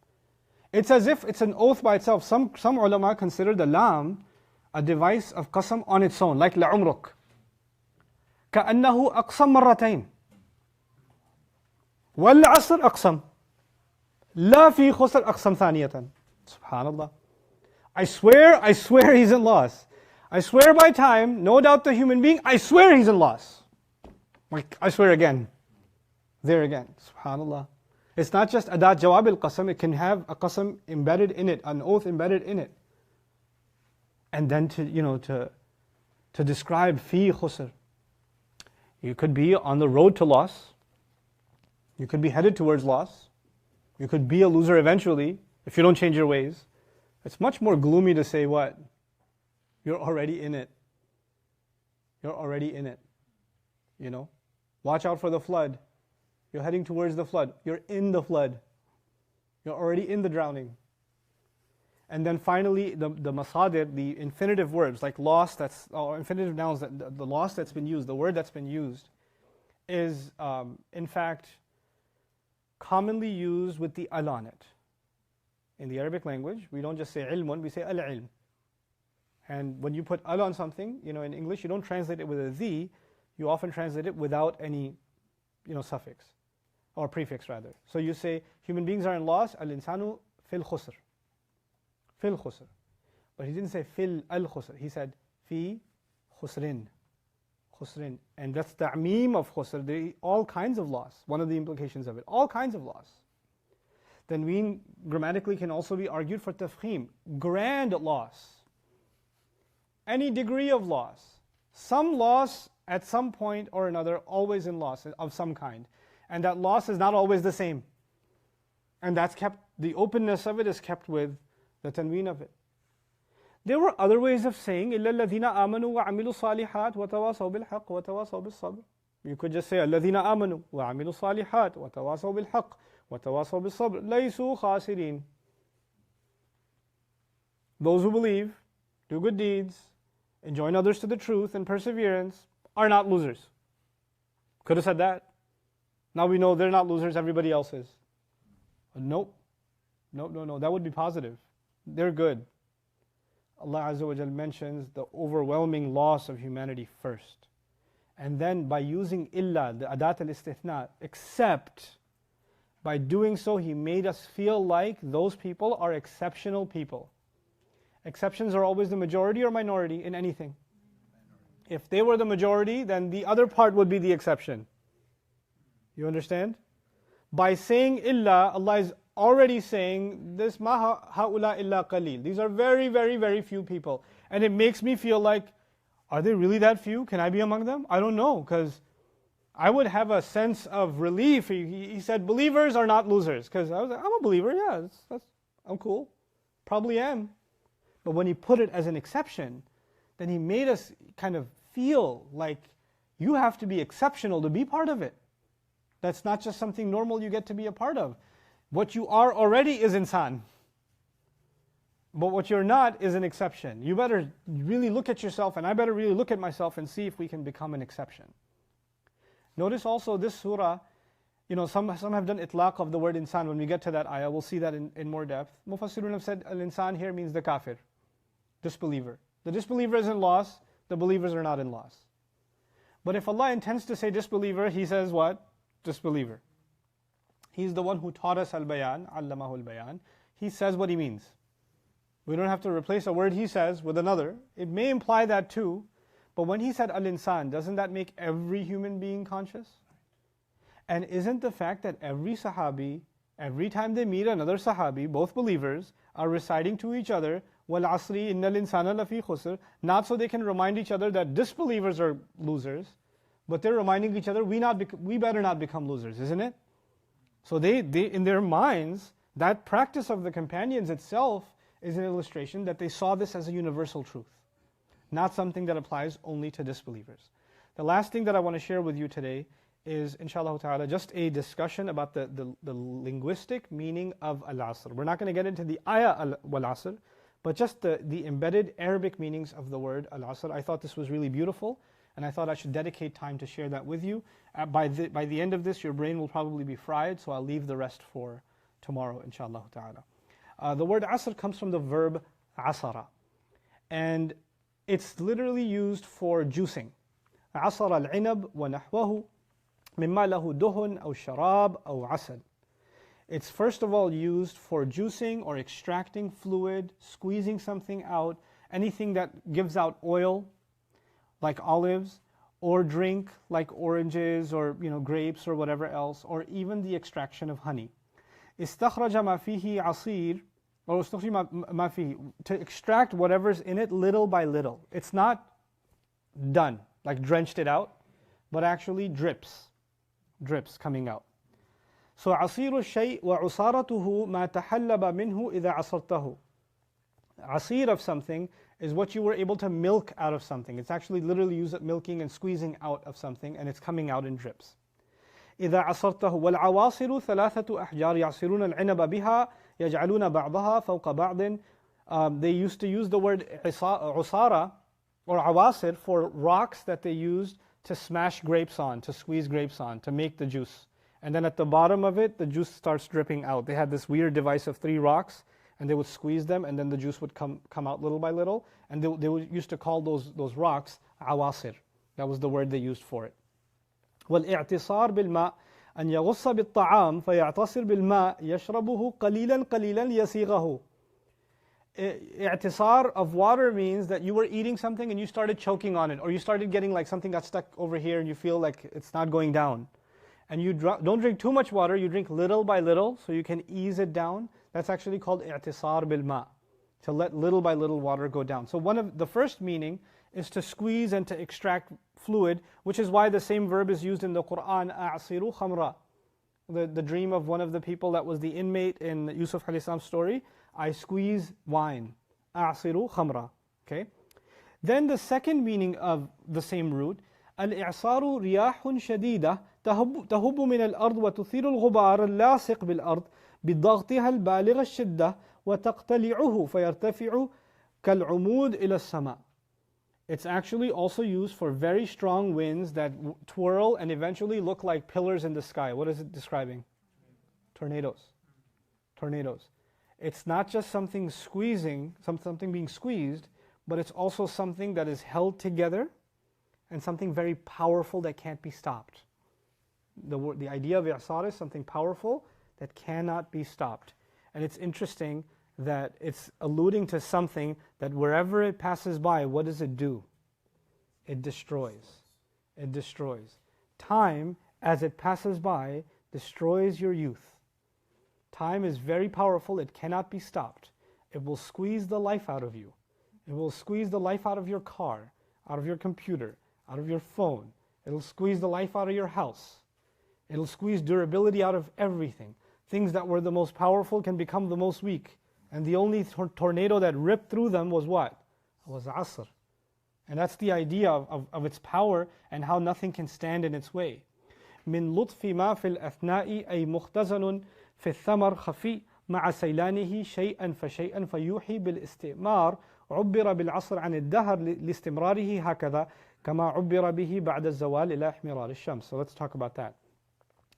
It's as if it's an oath by itself. Some ulama consider the lam a device of qasam on its own, like la'umruk. كأنه أقسم مرتين. والعصر أقسم. لا في خسر أقسم ثانية. Subhanallah. I swear he's in loss. I swear by time, no doubt the human being, I swear he's in loss. I swear again. There again. Subhanallah. It's not just adat jawab al-qasam, it can have a qasam embedded in it, an oath embedded in it. And then to describe fi khusr. You could be on the road to loss. You could be headed towards loss. You could be a loser eventually if you don't change your ways. It's much more gloomy to say what? You're already in it. You're already in it. Watch out for the flood. You're heading towards the flood. You're in the flood. You're already in the drowning. And then finally, the masadir, the infinitive verbs, like loss, or infinitive nouns, the loss that's been used, the word that's been used, is in fact commonly used with the al on it. In the Arabic language, we don't just say ilmun, we say al-ilm. And when you put al on something, in English, you don't translate it with a the, you often translate it without any, suffix, or prefix rather. So you say, human beings are in loss, al-insanu fil khusr. Fil khusr. But he didn't say fil al-khusr. He said fi khusrin. Khusrin. And that's ta'meem of khusr. All kinds of loss. One of the implications of it. All kinds of loss. Tanween grammatically can also be argued for tafkhim. Grand loss. Any degree of loss. Some loss at some point or another, always in loss of some kind. And that loss is not always the same. And that's kept, the openness of it is kept with the tanween of it. There were other ways of saying إِلَّا الَّذِينَ آمَنُوا وَعَمِلُوا الصَّالِحَاتِ وَتَوَاصَوْا بِالْحَقِّ وَتَوَاصَوْا بِالصَّبْرِ. You could just say الَّذِينَ آمَنُوا وَعَمِلُوا الصَّالِحَاتِ وَتَوَاصَوْا بِالْحَقِّ وَتَوَاصَوْا بِالصَّبْرِ لَيْسُوا خَاسِرِينَ. Those who believe, do good deeds, enjoin others to the truth and perseverance, are not losers. Could have said that. Now we know they're not losers, everybody else is. Nope. No. That would be positive. They're good. Allah Azza wa Jal mentions the overwhelming loss of humanity first. And then by using illa, the adat al-istithna, except, by doing so He made us feel like those people are exceptional people. Exceptions are always the majority or minority in anything. If they were the majority, then the other part would be the exception. You understand? By saying illa, Allah is already saying, this ma haula illa qalil. These are very, very, very few people. And it makes me feel like, are they really that few? Can I be among them? I don't know, because I would have a sense of relief. He said, believers are not losers. Because I was like, I'm a believer, yeah, I'm cool. Probably am. But when He put it as an exception, then He made us kind of feel like you have to be exceptional to be part of it. That's not just something normal you get to be a part of. What you are already is insan. But what you're not is an exception. You better really look at yourself, and I better really look at myself and see if we can become an exception. Notice also this surah, some have done itlaq of the word insan. When we get to that ayah, we'll see that in more depth. Mufassirun have said al-insan here means the kafir, disbeliever. The disbeliever is in loss, the believers are not in loss. But if Allah intends to say disbeliever, He says what? Disbeliever. He's the one who taught us al-bayan, allamahu al-bayan. He says what He means. We don't have to replace a word He says with another. It may imply that too, but when He said al-insan, doesn't that make every human being conscious? And isn't the fact that every sahabi, every time they meet another sahabi, both believers, are reciting to each other, وَالْعَصْرِ إِنَّ الْإِنسَانَ لَفِي خُسْرٍ, not so they can remind each other that disbelievers are losers, but they're reminding each other, we better not become losers, isn't it? So they in their minds, that practice of the companions itself is an illustration that they saw this as a universal truth, not something that applies only to disbelievers. The last thing that I want to share with you today is, inshallah ta'ala, just a discussion about the linguistic meaning of Al-Asr. We're not going to get into the ayah Al-Asr, but just the embedded Arabic meanings of the word Al-Asr. I thought this was really beautiful, and I thought I should dedicate time to share that with you. By the end of this, your brain will probably be fried, so I'll leave the rest for tomorrow, inshallah ta'ala. The word Asr comes from the verb asara, and it's literally used for juicing. عصر العنب ونحوه مما له دهن أو شراب أو عسل. It's first of all used for juicing or extracting fluid, squeezing something out, anything that gives out oil, like olives, or drink, like oranges or grapes or whatever else, or even the extraction of honey. استخرج ما فيه عصير, or استخرج ما فيه, to extract whatever's in it little by little. It's not done, like drenched it out, but actually drips coming out. So عصير الشيء وعصارته ما تحلب منه إذا عصرته. Asir of something is what you were able to milk out of something. It's actually literally used at milking and squeezing out of something, and it's coming out in drips. إذا عصرته والعواصر ثلاثة أحجار يعصرون العنب بها يجعلون بعضها فوق بعض. They used to use the word عصارة or awasir for rocks that they used to smash grapes on, to squeeze grapes on, to make the juice. And then at the bottom of it, the juice starts dripping out. They had this weird device of 3 rocks, and they would squeeze them, and then the juice would come out little by little. And they used to call those rocks awasir. That was the word they used for it. والاعتصار بالماء أن يغص بالطعام فيعتصر بالماء يشربه قليلا قليلا يسيغه. i'tisar of water means that you were eating something and you started choking on it, or you started getting like something got stuck over here and you feel like it's not going down. And you don't drink too much water, you drink little by little so you can ease it down. That's actually called i'tisar bil ma, to let little by little water go down. So one of the first meaning is to squeeze and to extract fluid, which is why the same verb is used in the Quran, a'siru khamra. The dream of one of the people that was the inmate in Yusuf alayhi salam's story, I squeeze wine. A'siru khamra. Okay? Then the second meaning of the same root, al-i'saru riyahun shadida تهب من الأرض وتثير الغبار اللاصق بالأرض بضغطها البالغ الشدة وتقتلعه فيرتفع كالعمود إلى السماء. It's actually also used for very strong winds that twirl and eventually look like pillars in the sky. What is it describing? Tornadoes. Tornadoes. It's not just something squeezing, something being squeezed, but it's also something that is held together and something very powerful that can't be stopped. The idea of i'sar is something powerful that cannot be stopped. And it's interesting that it's alluding to something that wherever it passes by, what does it do? It destroys. It destroys. Time, as it passes by, destroys your youth. Time is very powerful, it cannot be stopped. It will squeeze the life out of you. It will squeeze the life out of your car, out of your computer, out of your phone. It'll squeeze the life out of your house. It'll squeeze durability out of everything. Things that were the most powerful can become the most weak. And the only tornado that ripped through them was what? It was Asr. And that's the idea of its power and how nothing can stand in its way. من لطف ما في الأثناء أي مختزن في الثمر خفي مع سيلانه شيئا فشيئا فيوحي بالاستئمار عبر بالعصر عن الدهر لاستمراره هكذا كما عبر به بعد الزوال إلى احمرار الشمس. So let's talk about that.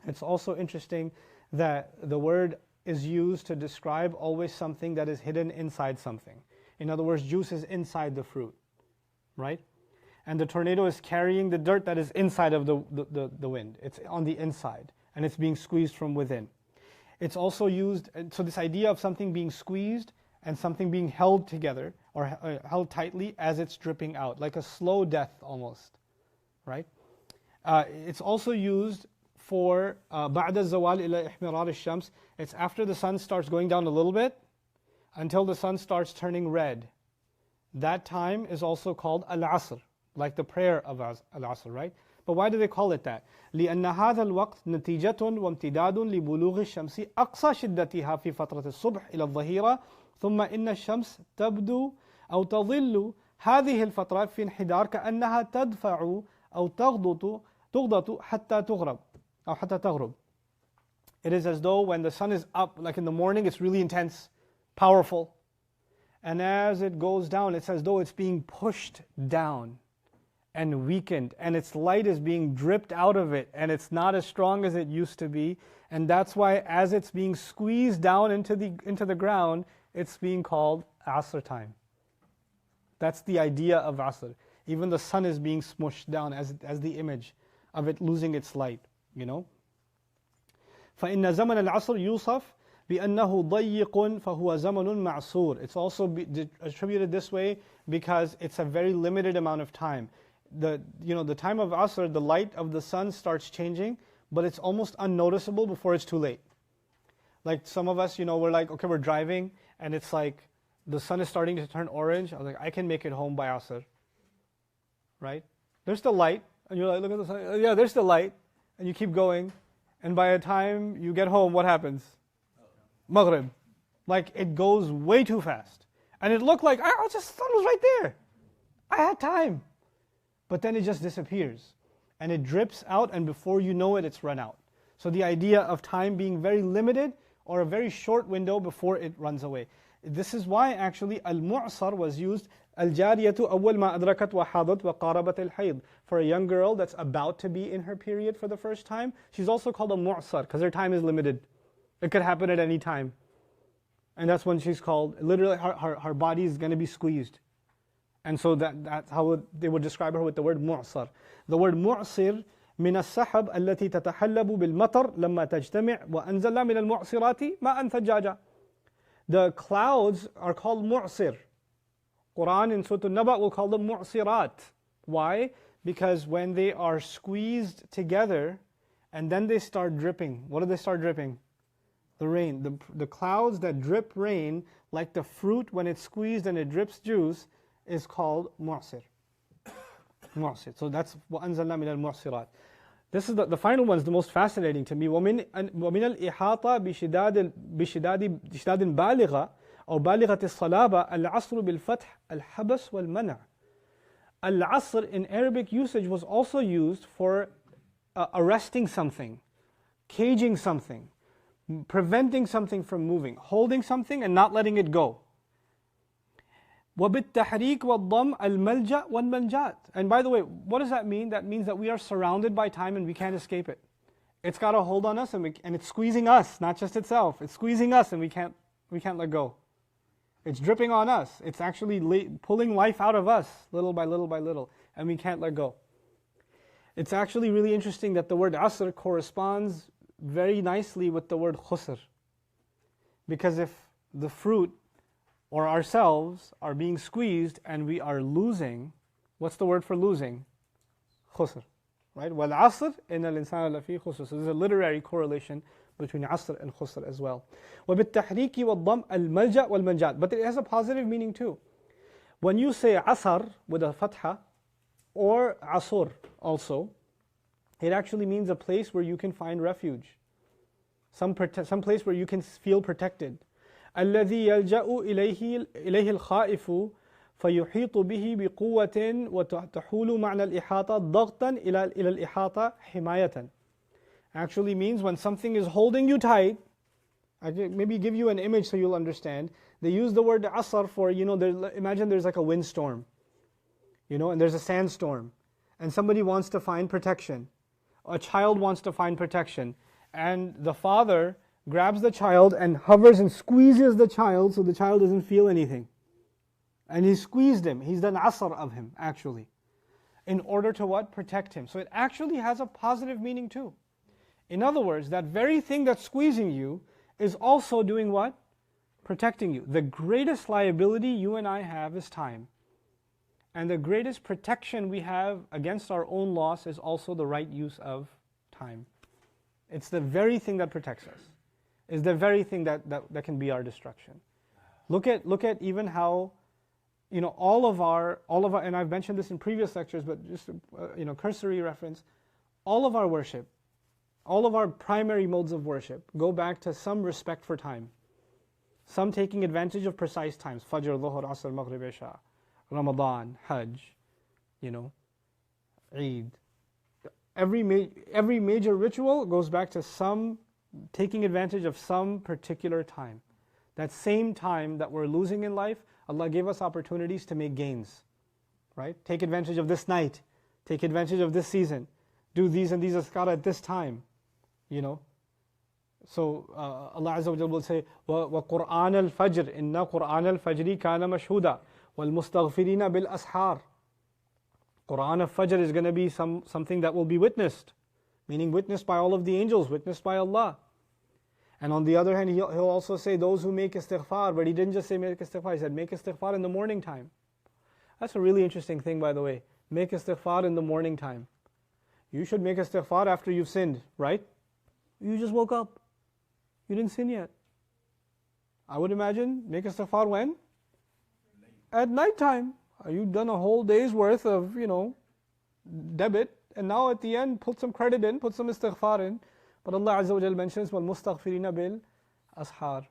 It's also interesting that the word is used to describe always something that is hidden inside something. In other words, juice is inside the fruit, right? And the tornado is carrying the dirt that is inside of the wind. It's on the inside, and it's being squeezed from within. It's also used, so this idea of something being squeezed and something being held together, or held tightly as it's dripping out, like a slow death almost, right? It's also used for بعد الزوال إلى احمرار الشمس. It's after the sun starts going down a little bit until the sun starts turning red. That time is also called Al-Asr, like the prayer of Al-Asr, right? But why do they call it that? لأن هذا الوقت نتيجة وامتداد لبلوغ الشمس أقصى شدتها في فترة الصبح إلى الظهيرة ثم إن الشمس تبدو أو تظل هذه الفترة في انحدار كأنها تدفع أو تغضط حتى تغرب أو حتى تغرب. It is as though when the sun is up, like in the morning, it's really intense, powerful. And as it goes down, it's as though it's being pushed down and weakened, and its light is being dripped out of it, and it's not as strong as it used to be. And that's why as it's being squeezed down into the ground, it's being called Asr time. That's the idea of Asr. Even the sun is being smushed down as the image of it losing its light, you know. فإن زمن العصر يوصف بأنه ضيق فهو زمن معصور. It's also attributed this way because it's a very limited amount of time. The time of Asr, the light of the sun starts changing, but it's almost unnoticeable before it's too late. Like some of us, we're like, okay, we're driving, and it's like the sun is starting to turn orange. I was like, I can make it home by Asr, right? There's the light, and you're like, look at the sun. Yeah, there's the light, and you keep going, and by the time you get home, what happens? Maghrib. Like it goes way too fast. And it looked like, the sun was right there. I had time. But then it just disappears. And it drips out, and before you know it, it's run out. So the idea of time being very limited, or a very short window before it runs away. This is why actually al-mu'sar was used, al-jariyatu awwal ma adrakat wa hadat wa qarabat al-hayd. For a young girl that's about to be in her period for the first time, she's also called a mu'sar, because her time is limited. It could happen at any time. And that's when she's called, literally her body is going to be squeezed. And so that's how they would describe her with the word mu'sar. The word mu'sir, من السحب التي تتحلب بالمطر لما تجتمع وأنزلنا من المعصرات ماء ثجاجا. The clouds are called mu'sir. Quran in Surah Al-Naba will call them mu'sirat. Why? Because when they are squeezed together and then they start dripping, what do they start dripping? The rain. The clouds that drip rain, like the fruit when it's squeezed and it drips juice, is called mu'sir. Mu'sir. So that's وَأَنزَلْنَا مِنَ الْمُعْصِرَاتِ. This is the final one is the most fascinating to me. وَمِنَ الْإِحَاطَةِ بِشِدَادٍ بَالِغَةٍ أو بالغة الصلابة العصر بالفتح الحبس والمنع. Al-Asr in Arabic usage was also used for arresting something, caging something, preventing something from moving, holding something and not letting it go. وَبِالتَّحْرِيكِ وَالضَّمْ الْمَلْجَأ وَالْمَنْجَاتِ. And by the way, what does that mean? That means that we are surrounded by time and we can't escape it. It's got a hold on us and it's squeezing us, not just itself. It's squeezing us and we can't let go. It's dripping on us. It's actually pulling life out of us little by little by little, and we can't let go. It's actually really interesting that the word asr corresponds very nicely with the word khusr. Because if the fruit or ourselves are being squeezed and we are losing, what's the word for losing? Khusr. Right? Wal asr inna al-insana lafi khusr. So there's a literary correlation between asr and khusr as well. وَبِالتَّحْرِيكِ وَالضَّمْ الْمَلْجَأ وَالْمَنْجَاتِ. But it has a positive meaning too. When you say asar with a fatha, or asur also, it actually means a place where you can find refuge. Some place where you can feel protected. الَّذِي يَلْجَأُ إِلَيْهِ الْخَائِفُ فَيُحِيطُ بِهِ بِقُوَّةٍ وَتَحُولُ مَعْنَى الْإِحَاطَةِ ضَغْطًا إِلَى الْإِحَاطَةِ حِمَايَةً. Actually means when something is holding you tight. I can maybe give you an image so you'll understand. They use the word asar for, imagine there's like a windstorm, and there's a sandstorm, and somebody wants to find protection. A child wants to find protection, and the father grabs the child and hovers and squeezes the child so the child doesn't feel anything. And he squeezed him. He's done asar of him, actually, in order to what? Protect him. So it actually has a positive meaning too. In other words, that very thing that's squeezing you is also doing what? Protecting you. The greatest liability you and I have is time. And the greatest protection we have against our own loss is also the right use of time. It's the very thing that protects us. It's the very thing that can be our destruction. Look at even how, all of our, and I've mentioned this in previous lectures, but just cursory reference, all of our worship, all of our primary modes of worship go back to some respect for time. Some taking advantage of precise times. Fajr, Dhuhr, Asr, Maghrib, Isha, Ramadan, Hajj, Eid. Every major ritual goes back to some taking advantage of some particular time. That same time that we're losing in life, Allah gave us opportunities to make gains. Right? Take advantage of this night. Take advantage of this season. Do these and these azkar at this time. So Allah Azza wa Jalla will say, وَقُرْآنَ الْفَجْرِ إِنَّا قُرْآنَ الْفَجْرِ كَانَ مَشْهُودًا وَالْمُسْتَغْفِرِينَ بِالْأَسْحَارِ. Quran of Fajr is going to be something that will be witnessed, meaning witnessed by all of the angels, witnessed by Allah. And on the other hand, he'll also say those who make istighfar, but he didn't just say make istighfar, he said make istighfar in the morning time. That's a really interesting thing, by the way. Make istighfar in the morning time. You should make istighfar after you've sinned, right? You just woke up. You didn't sin yet. I would imagine, make istighfar when? At night time. You've done a whole day's worth of, debit, and now at the end, put some credit in, put some istighfar in. But Allah Azza wa Jal mentions, وَالْمُسْتَغْفِرِينَ بِالْأَسْحَارِ.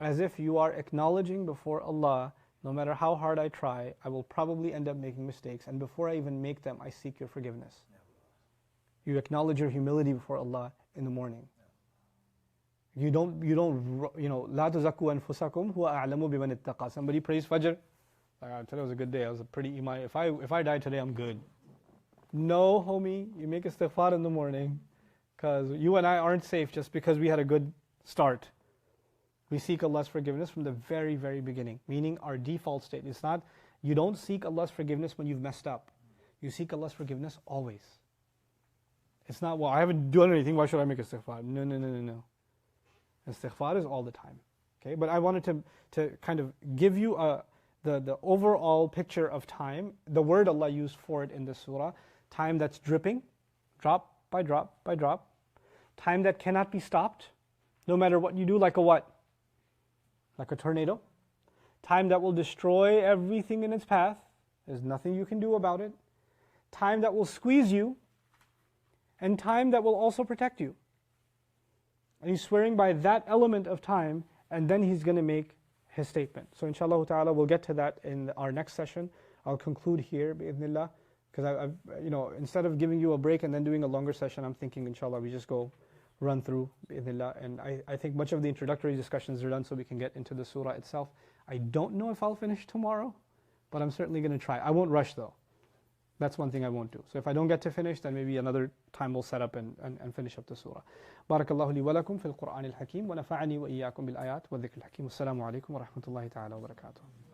As if you are acknowledging before Allah, no matter how hard I try, I will probably end up making mistakes, and before I even make them, I seek your forgiveness. You acknowledge your humility before Allah in the morning. You don't, لا تزكوا أنفسكم هو أعلم بمن اتقى. Somebody prays Fajr. Today was a good day. I was a pretty iman. If I die today, I'm good. No, homie, you make istighfar in the morning, because you and I aren't safe just because we had a good start. We seek Allah's forgiveness from the very, very beginning, meaning our default state. It's not, you don't seek Allah's forgiveness when you've messed up. You seek Allah's forgiveness always. It's not, well, I haven't done anything, why should I make istighfar? No. Istighfar is all the time. Okay, but I wanted to kind of give you the overall picture of time, the word Allah used for it in this surah, time that's dripping, drop by drop by drop, time that cannot be stopped, no matter what you do, like a what? Like a tornado. Time that will destroy everything in its path, there's nothing you can do about it. Time that will squeeze you, and time that will also protect you. And he's swearing by that element of time, and then he's going to make his statement. So inshallah ta'ala, we'll get to that in our next session. I'll conclude here, bi'idhnillah, because I've, instead of giving you a break and then doing a longer session, I'm thinking inshallah we just go run through, bi'idhnillah. And I think much of the introductory discussions are done so we can get into the surah itself. I don't know if I'll finish tomorrow, but I'm certainly going to try. I won't rush though. That's one thing I won't do. So if I don't get to finish, then maybe another time we'll set up and finish up the surah. Barakallahu li wa lakum fil Qur'an al-Hakim wa nafa'ani wa iyyakum bil ayat wa dhikr al-Hakim. Assalamu alaikum wa rahmatullahi ta'ala wa barakatuh.